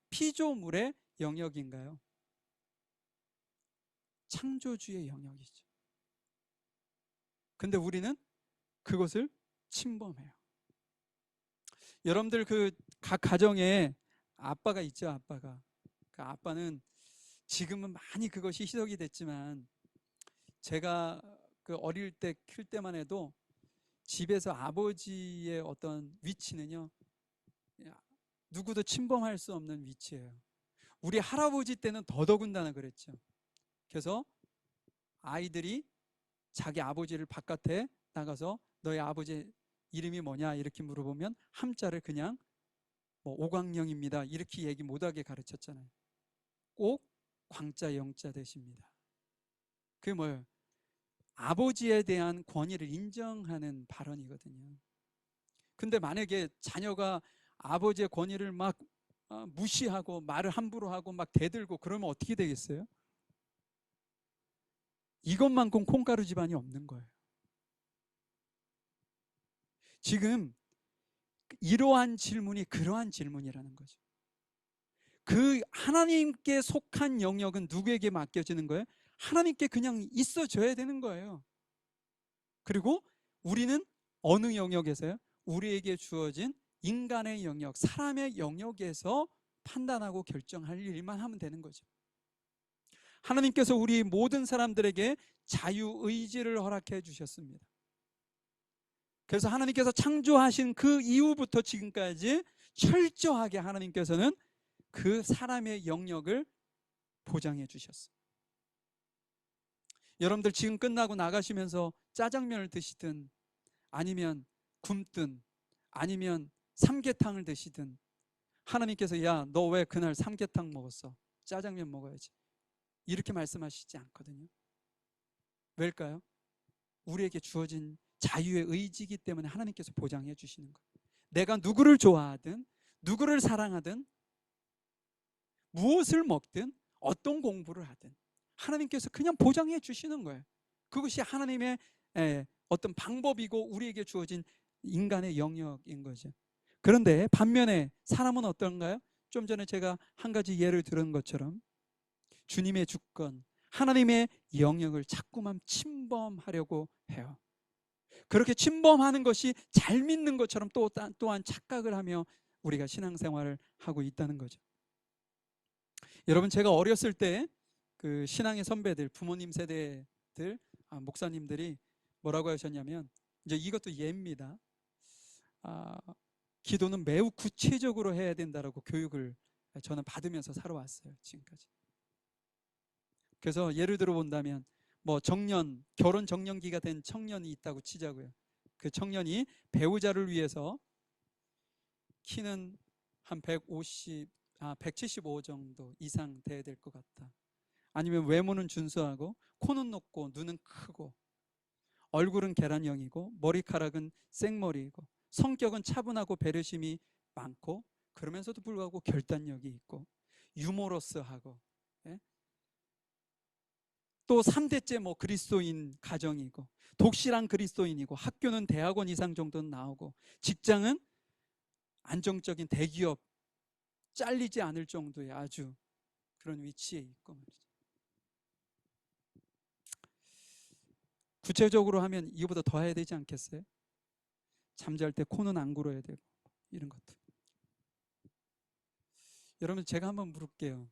[SPEAKER 1] 피조물의 영역인가요? 창조주의 영역이죠. 근데 우리는 그것을 침범해요. 여러분들 그 각 가정에 아빠가 있죠. 아빠가. 그 아빠는 지금은 많이 그것이 희석이 됐지만 제가 그 어릴 때 클 때만 해도 집에서 아버지의 어떤 위치는요, 누구도 침범할 수 없는 위치예요. 우리 할아버지 때는 더더군다나 그랬죠. 그래서 아이들이 자기 아버지를 바깥에 나가서 너의 아버지 이름이 뭐냐 이렇게 물어보면 함자를 그냥 뭐 오광영입니다 이렇게 얘기 못하게 가르쳤잖아요. 꼭 광자 영자 되십니다. 그게 뭐예요? 아버지에 대한 권위를 인정하는 발언이거든요. 근데 만약에 자녀가 아버지의 권위를 막 무시하고 말을 함부로 하고 막 대들고 그러면 어떻게 되겠어요? 이것만큼 콩가루 집안이 없는 거예요. 지금 이러한 질문이 그러한 질문이라는 거죠. 그 하나님께 속한 영역은 누구에게 맡겨지는 거예요? 하나님께 그냥 있어줘야 되는 거예요. 그리고 우리는 어느 영역에서요? 우리에게 주어진 인간의 영역, 사람의 영역에서 판단하고 결정할 일만 하면 되는 거죠. 하나님께서 우리 모든 사람들에게 자유의지를 허락해 주셨습니다. 그래서 하나님께서 창조하신 그 이후부터 지금까지 철저하게 하나님께서는 그 사람의 영역을 보장해 주셨어요. 여러분들 지금 끝나고 나가시면서 짜장면을 드시든 아니면 굶든 아니면 삼계탕을 드시든 하나님께서 야, 너 왜 그날 삼계탕 먹었어? 짜장면 먹어야지. 이렇게 말씀하시지 않거든요. 왜일까요? 우리에게 주어진 자유의 의지이기 때문에 하나님께서 보장해 주시는 거예요. 내가 누구를 좋아하든 누구를 사랑하든 무엇을 먹든 어떤 공부를 하든 하나님께서 그냥 보장해 주시는 거예요. 그것이 하나님의 어떤 방법이고 우리에게 주어진 인간의 영역인 거죠. 그런데 반면에 사람은 어떤가요? 좀 전에 제가 한 가지 예를 들은 것처럼 주님의 주권, 하나님의 영역을 자꾸만 침범하려고 해요. 그렇게 침범하는 것이 잘 믿는 것처럼 또한 착각을 하며 우리가 신앙생활을 하고 있다는 거죠. 여러분, 제가 어렸을 때 그 신앙의 선배들, 부모님 세대들, 목사님들이 뭐라고 하셨냐면, 이제 이것도 예입니다. 기도는 매우 구체적으로 해야 된다라고 교육을 저는 받으면서 살아왔어요, 지금까지. 그래서 예를 들어 본다면 뭐 정년, 결혼 정년기가 된 청년이 있다고 치자고요. 그 청년이 배우자를 위해서 키는 한 175 정도 이상 돼야 될 것 같다. 아니면 외모는 준수하고 코는 높고 눈은 크고 얼굴은 계란형이고 머리카락은 생머리이고 성격은 차분하고 배려심이 많고 그러면서도 불구하고 결단력이 있고 유머러스하고, 예? 또 3대째 뭐 그리스도인 가정이고 독실한 그리스도인이고 학교는 대학원 이상 정도는 나오고 직장은 안정적인 대기업 잘리지 않을 정도의 아주 그런 위치에 있고 말이죠. 구체적으로 하면 이거보다 더 해야 되지 않겠어요? 잠잘 때 코는 안 골어야 되고 이런 것들. 여러분, 제가 한번 물을게요.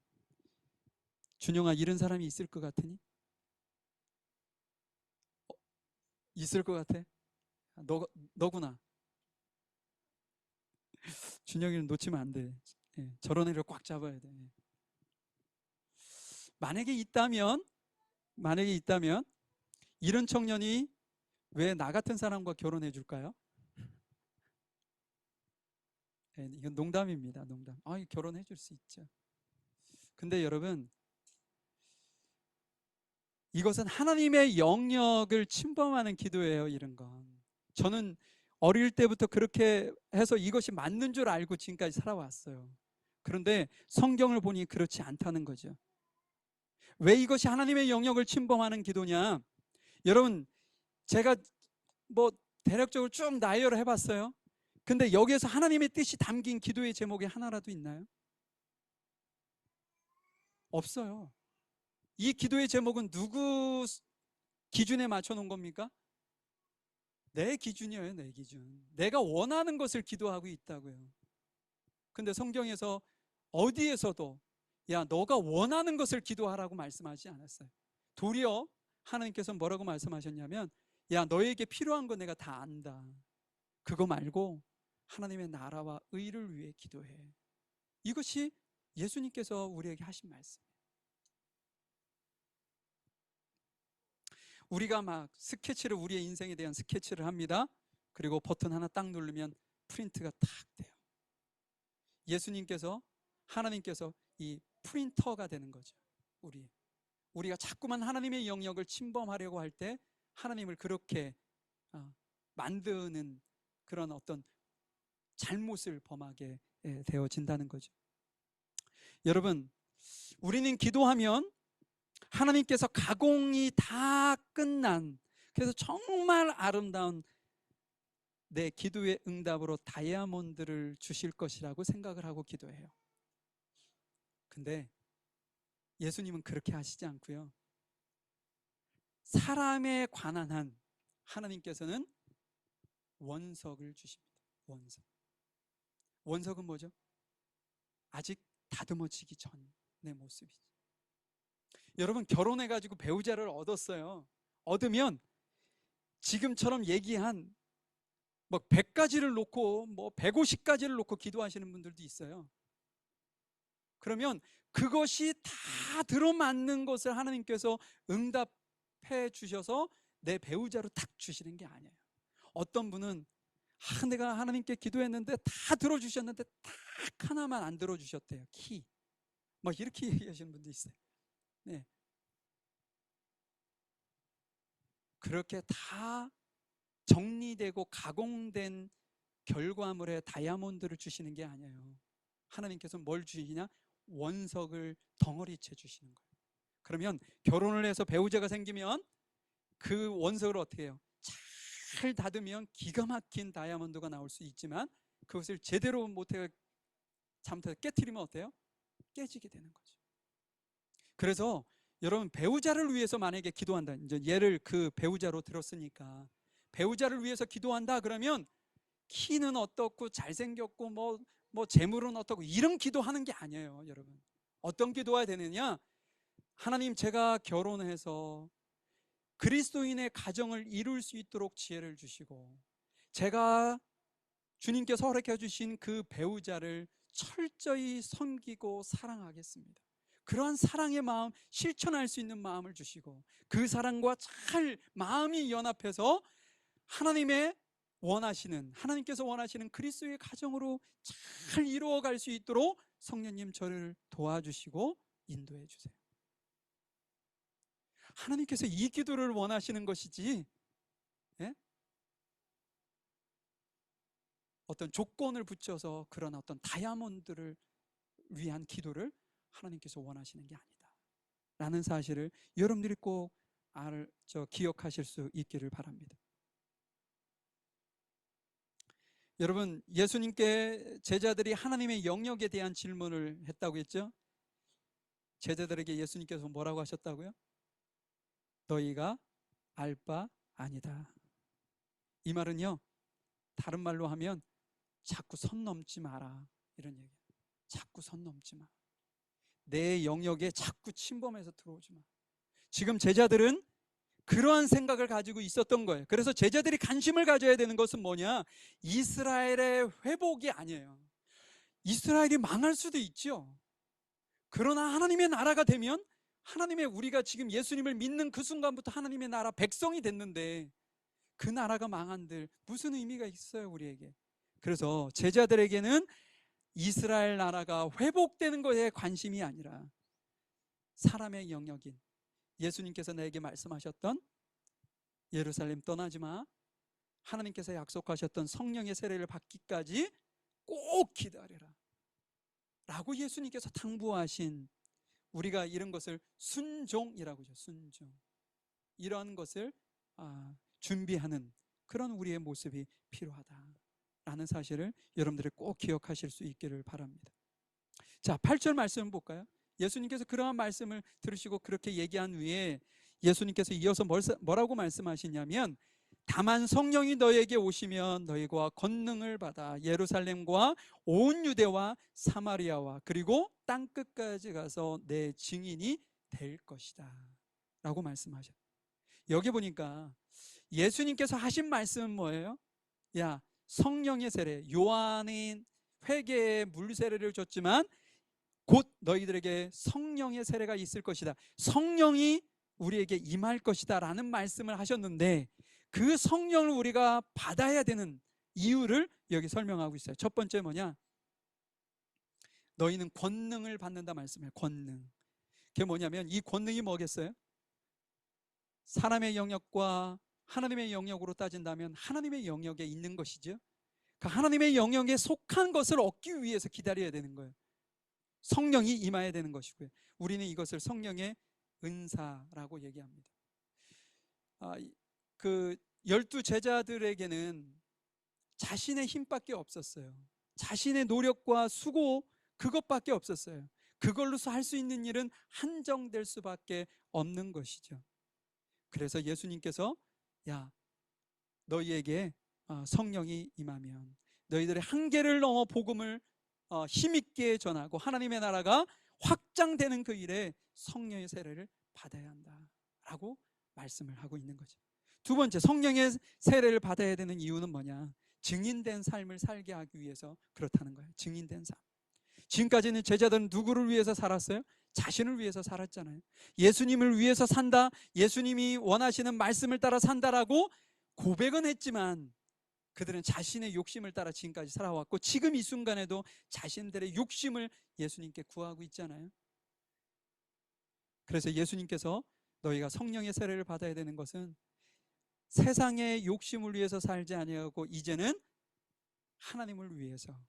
[SPEAKER 1] 준영아, 이런 사람이 있을 것 같으니? 있을 것 같아? 너구나. 준영이는 놓치면 안 돼. 저런 애를 꽉 잡아야 돼. 만약에 있다면 이런 청년이 왜 나 같은 사람과 결혼해 줄까요? 이건 농담입니다. 농담. 결혼해 줄 수 있죠. 근데 여러분, 이것은 하나님의 영역을 침범하는 기도예요. 이런 건 저는 어릴 때부터 그렇게 해서 이것이 맞는 줄 알고 지금까지 살아왔어요. 그런데 성경을 보니 그렇지 않다는 거죠. 왜 이것이 하나님의 영역을 침범하는 기도냐? 여러분, 제가 뭐 대략적으로 쭉 나열을 해봤어요. 근데 여기에서 하나님의 뜻이 담긴 기도의 제목이 하나라도 있나요? 없어요. 이 기도의 제목은 누구 기준에 맞춰 놓은 겁니까? 내 기준이에요, 내 기준. 내가 원하는 것을 기도하고 있다고요. 근데 성경에서 어디에서도 야, 너가 원하는 것을 기도하라고 말씀하지 않았어요. 도리어 하나님께서 뭐라고 말씀하셨냐면, 야, 너에게 필요한 거 내가 다 안다. 그거 말고 하나님의 나라와 의를 위해 기도해. 이것이 예수님께서 우리에게 하신 말씀이에요. 우리가 막 스케치를, 우리의 인생에 대한 스케치를 합니다. 그리고 버튼 하나 딱 누르면 프린트가 딱 돼요. 예수님께서, 하나님께서 이 프린터가 되는 거죠. 우리가 자꾸만 하나님의 영역을 침범하려고 할 때 하나님을 그렇게 만드는 그런 어떤 잘못을 범하게 되어진다는 거죠. 여러분, 우리는 기도하면 하나님께서 가공이 다 끝난, 그래서 정말 아름다운 내 기도의 응답으로 다이아몬드를 주실 것이라고 생각을 하고 기도해요. 근데 예수님은 그렇게 하시지 않고요, 사람에 관한 한 하나님께서는 원석을 주십니다. 원석은 뭐죠? 아직 다듬어지기 전의 모습이죠. 여러분, 결혼해가지고 배우자를 얻었어요. 얻으면 지금처럼 얘기한 뭐 100가지를 놓고 뭐 150가지를 놓고 기도하시는 분들도 있어요. 그러면 그것이 다 들어맞는 것을 하나님께서 응답해 주셔서 내 배우자로 탁 주시는 게 아니에요. 어떤 분은 내가 하나님께 기도했는데 다 들어주셨는데 딱 하나만 안 들어주셨대요. 키. 막 이렇게 얘기하시는 분도 있어요. 네. 그렇게 다 정리되고 가공된 결과물에 다이아몬드를 주시는 게 아니에요. 하나님께서 뭘 주시냐? 원석을 덩어리째 주시는 거예요. 그러면 결혼을 해서 배우자가 생기면 그 원석을 어떻게 해요? 잘 다듬으면 기가 막힌 다이아몬드가 나올 수 있지만 그것을 제대로 못해 잘못해서 깨트리면 어때요? 깨지게 되는 거죠. 그래서 여러분, 배우자를 위해서 만약에 기도한다, 이제 얘를 그 배우자로 들었으니까 배우자를 위해서 기도한다 그러면 키는 어떻고 잘생겼고 뭐 재물은 어떻고 이런 기도하는 게 아니에요. 여러분, 어떤 기도가 되느냐? 하나님, 제가 결혼해서 그리스도인의 가정을 이룰 수 있도록 지혜를 주시고 제가 주님께서 허락해 주신 그 배우자를 철저히 섬기고 사랑하겠습니다. 그러한 사랑의 마음, 실천할 수 있는 마음을 주시고 그 사랑과 잘 마음이 연합해서 하나님께서 원하시는 그리스도의 가정으로 잘 이루어갈 수 있도록 성령님 저를 도와주시고 인도해 주세요. 하나님께서 이 기도를 원하시는 것이지, 예? 어떤 조건을 붙여서 그런 어떤 다이아몬드를 위한 기도를 하나님께서 원하시는 게 아니다 라는 사실을 여러분들이 꼭 기억하실 수 있기를 바랍니다. 여러분, 예수님께 제자들이 하나님의 영역에 대한 질문을 했다고 했죠? 제자들에게 예수님께서 뭐라고 하셨다고요? 너희가 알 바 아니다. 이 말은요, 다른 말로 하면 자꾸 선 넘지 마라, 이런 얘기예요. 자꾸 선 넘지 마. 내 영역에 자꾸 침범해서 들어오지 마. 지금 제자들은 그러한 생각을 가지고 있었던 거예요. 그래서 제자들이 관심을 가져야 되는 것은 뭐냐? 이스라엘의 회복이 아니에요. 이스라엘이 망할 수도 있죠. 그러나 하나님의 나라가 되면, 우리가 지금 예수님을 믿는 그 순간부터 하나님의 나라 백성이 됐는데 그 나라가 망한들 무슨 의미가 있어요, 우리에게? 그래서 제자들에게는 이스라엘 나라가 회복되는 것에 관심이 아니라 사람의 영역인 예수님께서 내게 말씀하셨던 예루살렘 떠나지 마, 하나님께서 약속하셨던 성령의 세례를 받기까지 꼭 기다려라 라고 예수님께서 당부하신, 우리가 이런 것을 순종이라고 하죠. 순종. 이러한 것을 준비하는 그런 우리의 모습이 필요하다라는 사실을 여러분들이 꼭 기억하실 수 있기를 바랍니다. 자, 8절 말씀 볼까요? 예수님께서 그러한 말씀을 들으시고 그렇게 얘기한 후에 예수님께서 이어서 뭐라고 말씀하시냐면, 다만 성령이 너에게 오시면 너희가 권능을 받아 예루살렘과 온 유대와 사마리아와 그리고 땅끝까지 가서 내 증인이 될 것이다 라고 말씀하셨어요. 여기 보니까 예수님께서 하신 말씀은 뭐예요? 야, 성령의 세례, 요한인 회개의 물 세례를 줬지만 곧 너희들에게 성령의 세례가 있을 것이다, 성령이 우리에게 임할 것이다 라는 말씀을 하셨는데, 그 성령을 우리가 받아야 되는 이유를 여기 설명하고 있어요. 첫 번째 뭐냐? 너희는 권능을 받는다 말씀이에요. 권능. 그게 뭐냐면, 이 권능이 뭐겠어요? 사람의 영역과 하나님의 영역으로 따진다면 하나님의 영역에 있는 것이죠. 그 하나님의 영역에 속한 것을 얻기 위해서 기다려야 되는 거예요. 성령이 임해야 되는 것이고요. 우리는 이것을 성령의 은사라고 얘기합니다. 그 12 제자들에게는 자신의 힘밖에 없었어요. 자신의 노력과 수고, 그것밖에 없었어요. 그걸로서 할 수 있는 일은 한정될 수밖에 없는 것이죠. 그래서 예수님께서 야, 너희에게 성령이 임하면 너희들의 한계를 넘어 복음을 힘있게 전하고 하나님의 나라가 확장되는 그 일에 성령의 세례를 받아야 한다라고 말씀을 하고 있는 거죠. 두 번째, 성령의 세례를 받아야 되는 이유는 뭐냐? 증인된 삶을 살게 하기 위해서 그렇다는 거예요. 증인된 삶. 지금까지는 제자들은 누구를 위해서 살았어요? 자신을 위해서 살았잖아요. 예수님을 위해서 산다, 예수님이 원하시는 말씀을 따라 산다라고 고백은 했지만 그들은 자신의 욕심을 따라 지금까지 살아왔고, 지금 이 순간에도 자신들의 욕심을 예수님께 구하고 있잖아요. 그래서 예수님께서 너희가 성령의 세례를 받아야 되는 것은 세상의 욕심을 위해서 살지 아니하고 이제는 하나님을 위해서,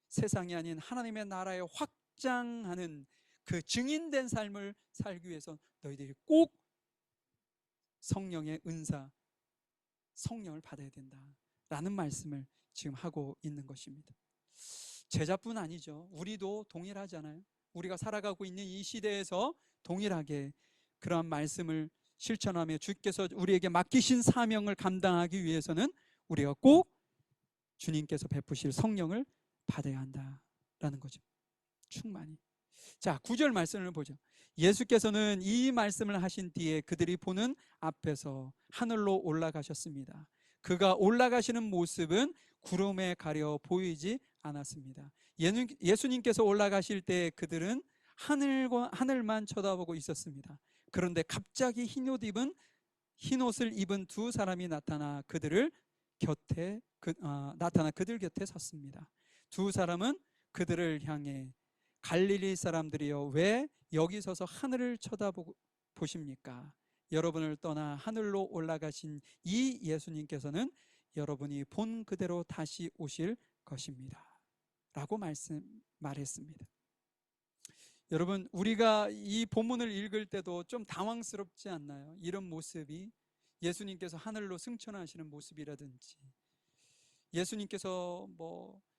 [SPEAKER 1] 세상이 아닌 하나님의 나라에 확장하는 그 증인된 삶을 살기 위해서 너희들이 꼭 성령의 은사, 성령을 받아야 된다라는 말씀을 지금 하고 있는 것입니다. 제자뿐 아니죠. 우리도 동일하잖아요. 우리가 살아가고 있는 이 시대에서 동일하게 그러한 말씀을 실천하며 주께서 우리에게 맡기신 사명을 감당하기 위해서는 우리가 꼭 주님께서 베푸실 성령을 받아야 한다라는 거죠. 충만히. 자, 9절 말씀을 보죠. 예수께서는 이 말씀을 하신 뒤에 그들이 보는 앞에서 하늘로 올라가셨습니다. 그가 올라가시는 모습은 구름에 가려 보이지 않았습니다. 예수님께서 올라가실 때 그들은 하늘만 쳐다보고 있었습니다. 그런데 갑자기 흰 옷을 입은 두 사람이 나타나 그들 곁에 섰습니다. 두 사람은 그들을 향해 갈릴리 사람들이여, 왜 여기 서서 하늘을 쳐다보십니까? 여러분을 떠나 하늘로 올라가신 이 예수님께서는 여러분이 본 그대로 다시 오실 것입니다 라고 말했습니다. 여러분, 우리가 이 본문을 읽을 때도 좀 당황스럽지 않나요? 이런 모습이 예수님께서 하늘로 승천하시는 모습이라든지, 예수님께서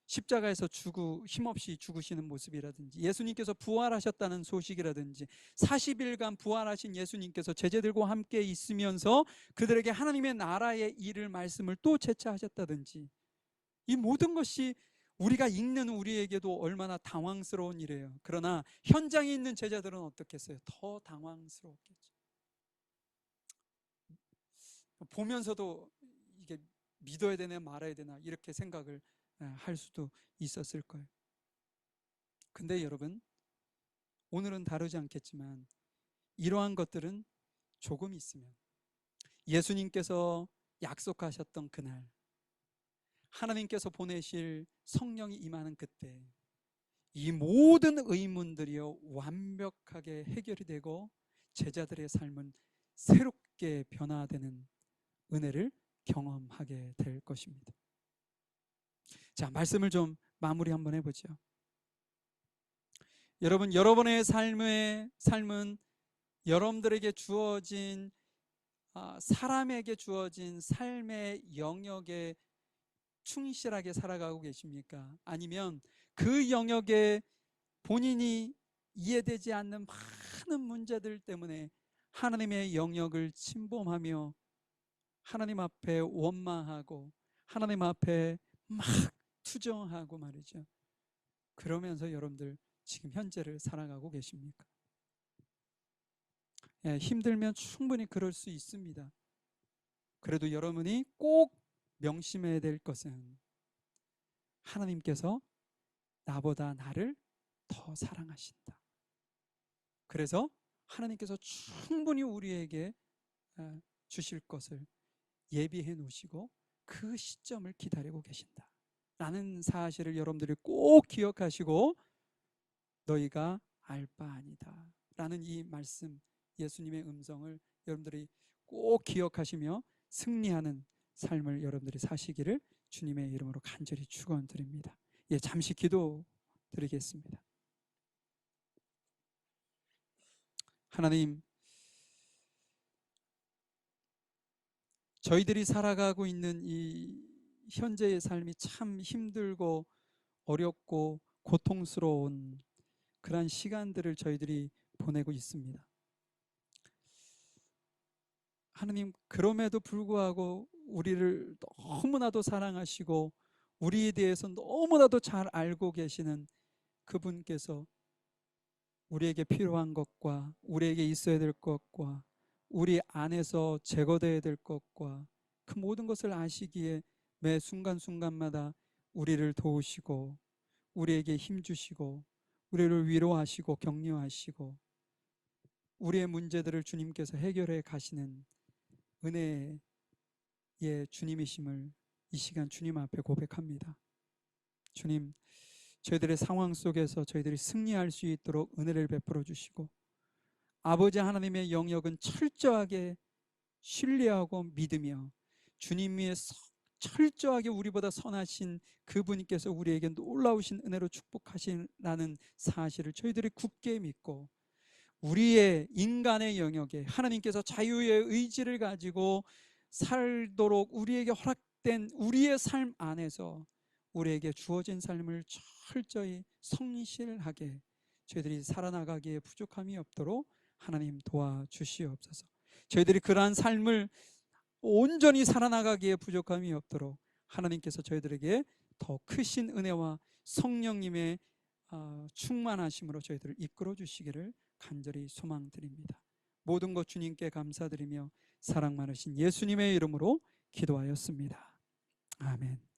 [SPEAKER 1] 십자가에서 힘없이 죽으시는 모습이라든지, 예수님께서 부활하셨다는 소식이라든지, 40일간 부활하신 예수님께서 제자들과 함께 있으면서 그들에게 하나님의 나라의 일을 말씀을 또 재차하셨다든지, 이 모든 것이 우리가 읽는 우리에게도 얼마나 당황스러운 일이에요. 그러나 현장에 있는 제자들은 어떻겠어요? 더 당황스러웠겠죠. 보면서도 이게 믿어야 되나 말아야 되나 이렇게 생각을 할 수도 있었을 거예요. 근데 여러분, 오늘은 다루지 않겠지만 이러한 것들은 조금 있으면 예수님께서 약속하셨던 그날, 하나님께서 보내실 성령이 임하는 그때 이 모든 의문들이요 완벽하게 해결이 되고 제자들의 삶은 새롭게 변화되는 은혜를 경험하게 될 것입니다. 자, 말씀을 좀 마무리 한번 해보죠. 여러분, 여러분의 삶은 여러분들에게 주어진 사람에게 주어진 삶의 영역에 충실하게 살아가고 계십니까? 아니면 그 영역에 본인이 이해되지 않는 많은 문제들 때문에 하나님의 영역을 침범하며 하나님 앞에 원망하고 하나님 앞에 막 투정하고 말이죠. 그러면서 여러분들 지금 현재를 살아가고 계십니까? 예, 힘들면 충분히 그럴 수 있습니다. 그래도 여러분이 꼭 명심해야 될 것은 하나님께서 나보다 나를 더 사랑하신다. 그래서 하나님께서 충분히 우리에게 주실 것을 예비해 놓으시고 그 시점을 기다리고 계신다 라는 사실을 여러분들이 꼭 기억하시고 너희가 알 바 아니다 라는 이 말씀, 예수님의 음성을 여러분들이 꼭 기억하시며 승리하는 삶을 여러분들이 사시기를 주님의 이름으로 간절히 축원드립니다. 예, 잠시 기도 드리겠습니다. 하나님, 저희들이 살아가고 있는 이 현재의 삶이 참 힘들고 어렵고 고통스러운 그런 시간들을 저희들이 보내고 있습니다. 하나님, 그럼에도 불구하고 우리를 너무나도 사랑하시고 우리에 대해서 너무나도 잘 알고 계시는 그분께서 우리에게 필요한 것과 우리에게 있어야 될 것과 우리 안에서 제거되어야 될 것과 그 모든 것을 아시기에 매 순간순간마다 우리를 도우시고 우리에게 힘주시고 우리를 위로하시고 격려하시고 우리의 문제들을 주님께서 해결해 가시는 은혜의 주님이심을 이 시간 주님 앞에 고백합니다. 주님, 저희들의 상황 속에서 저희들이 승리할 수 있도록 은혜를 베풀어 주시고 아버지 하나님의 영역은 철저하게 신뢰하고 믿으며 주님 위에 철저하게 우리보다 선하신 그분께서 우리에게 놀라우신 은혜로 축복하시라는 사실을 저희들이 굳게 믿고 우리의 인간의 영역에 하나님께서 자유의 의지를 가지고 살도록 우리에게 허락된 우리의 삶 안에서 우리에게 주어진 삶을 철저히 성실하게 저희들이 살아나가기에 부족함이 없도록 하나님 도와주시옵소서. 저희들이 그러한 삶을 온전히 살아나가기에 부족함이 없도록 하나님께서 저희들에게 더 크신 은혜와 성령님의 충만하심으로 저희들을 이끌어 주시기를 간절히 소망드립니다. 모든 것 주님께 감사드리며 사랑 많으신 예수님의 이름으로 기도하였습니다. 아멘.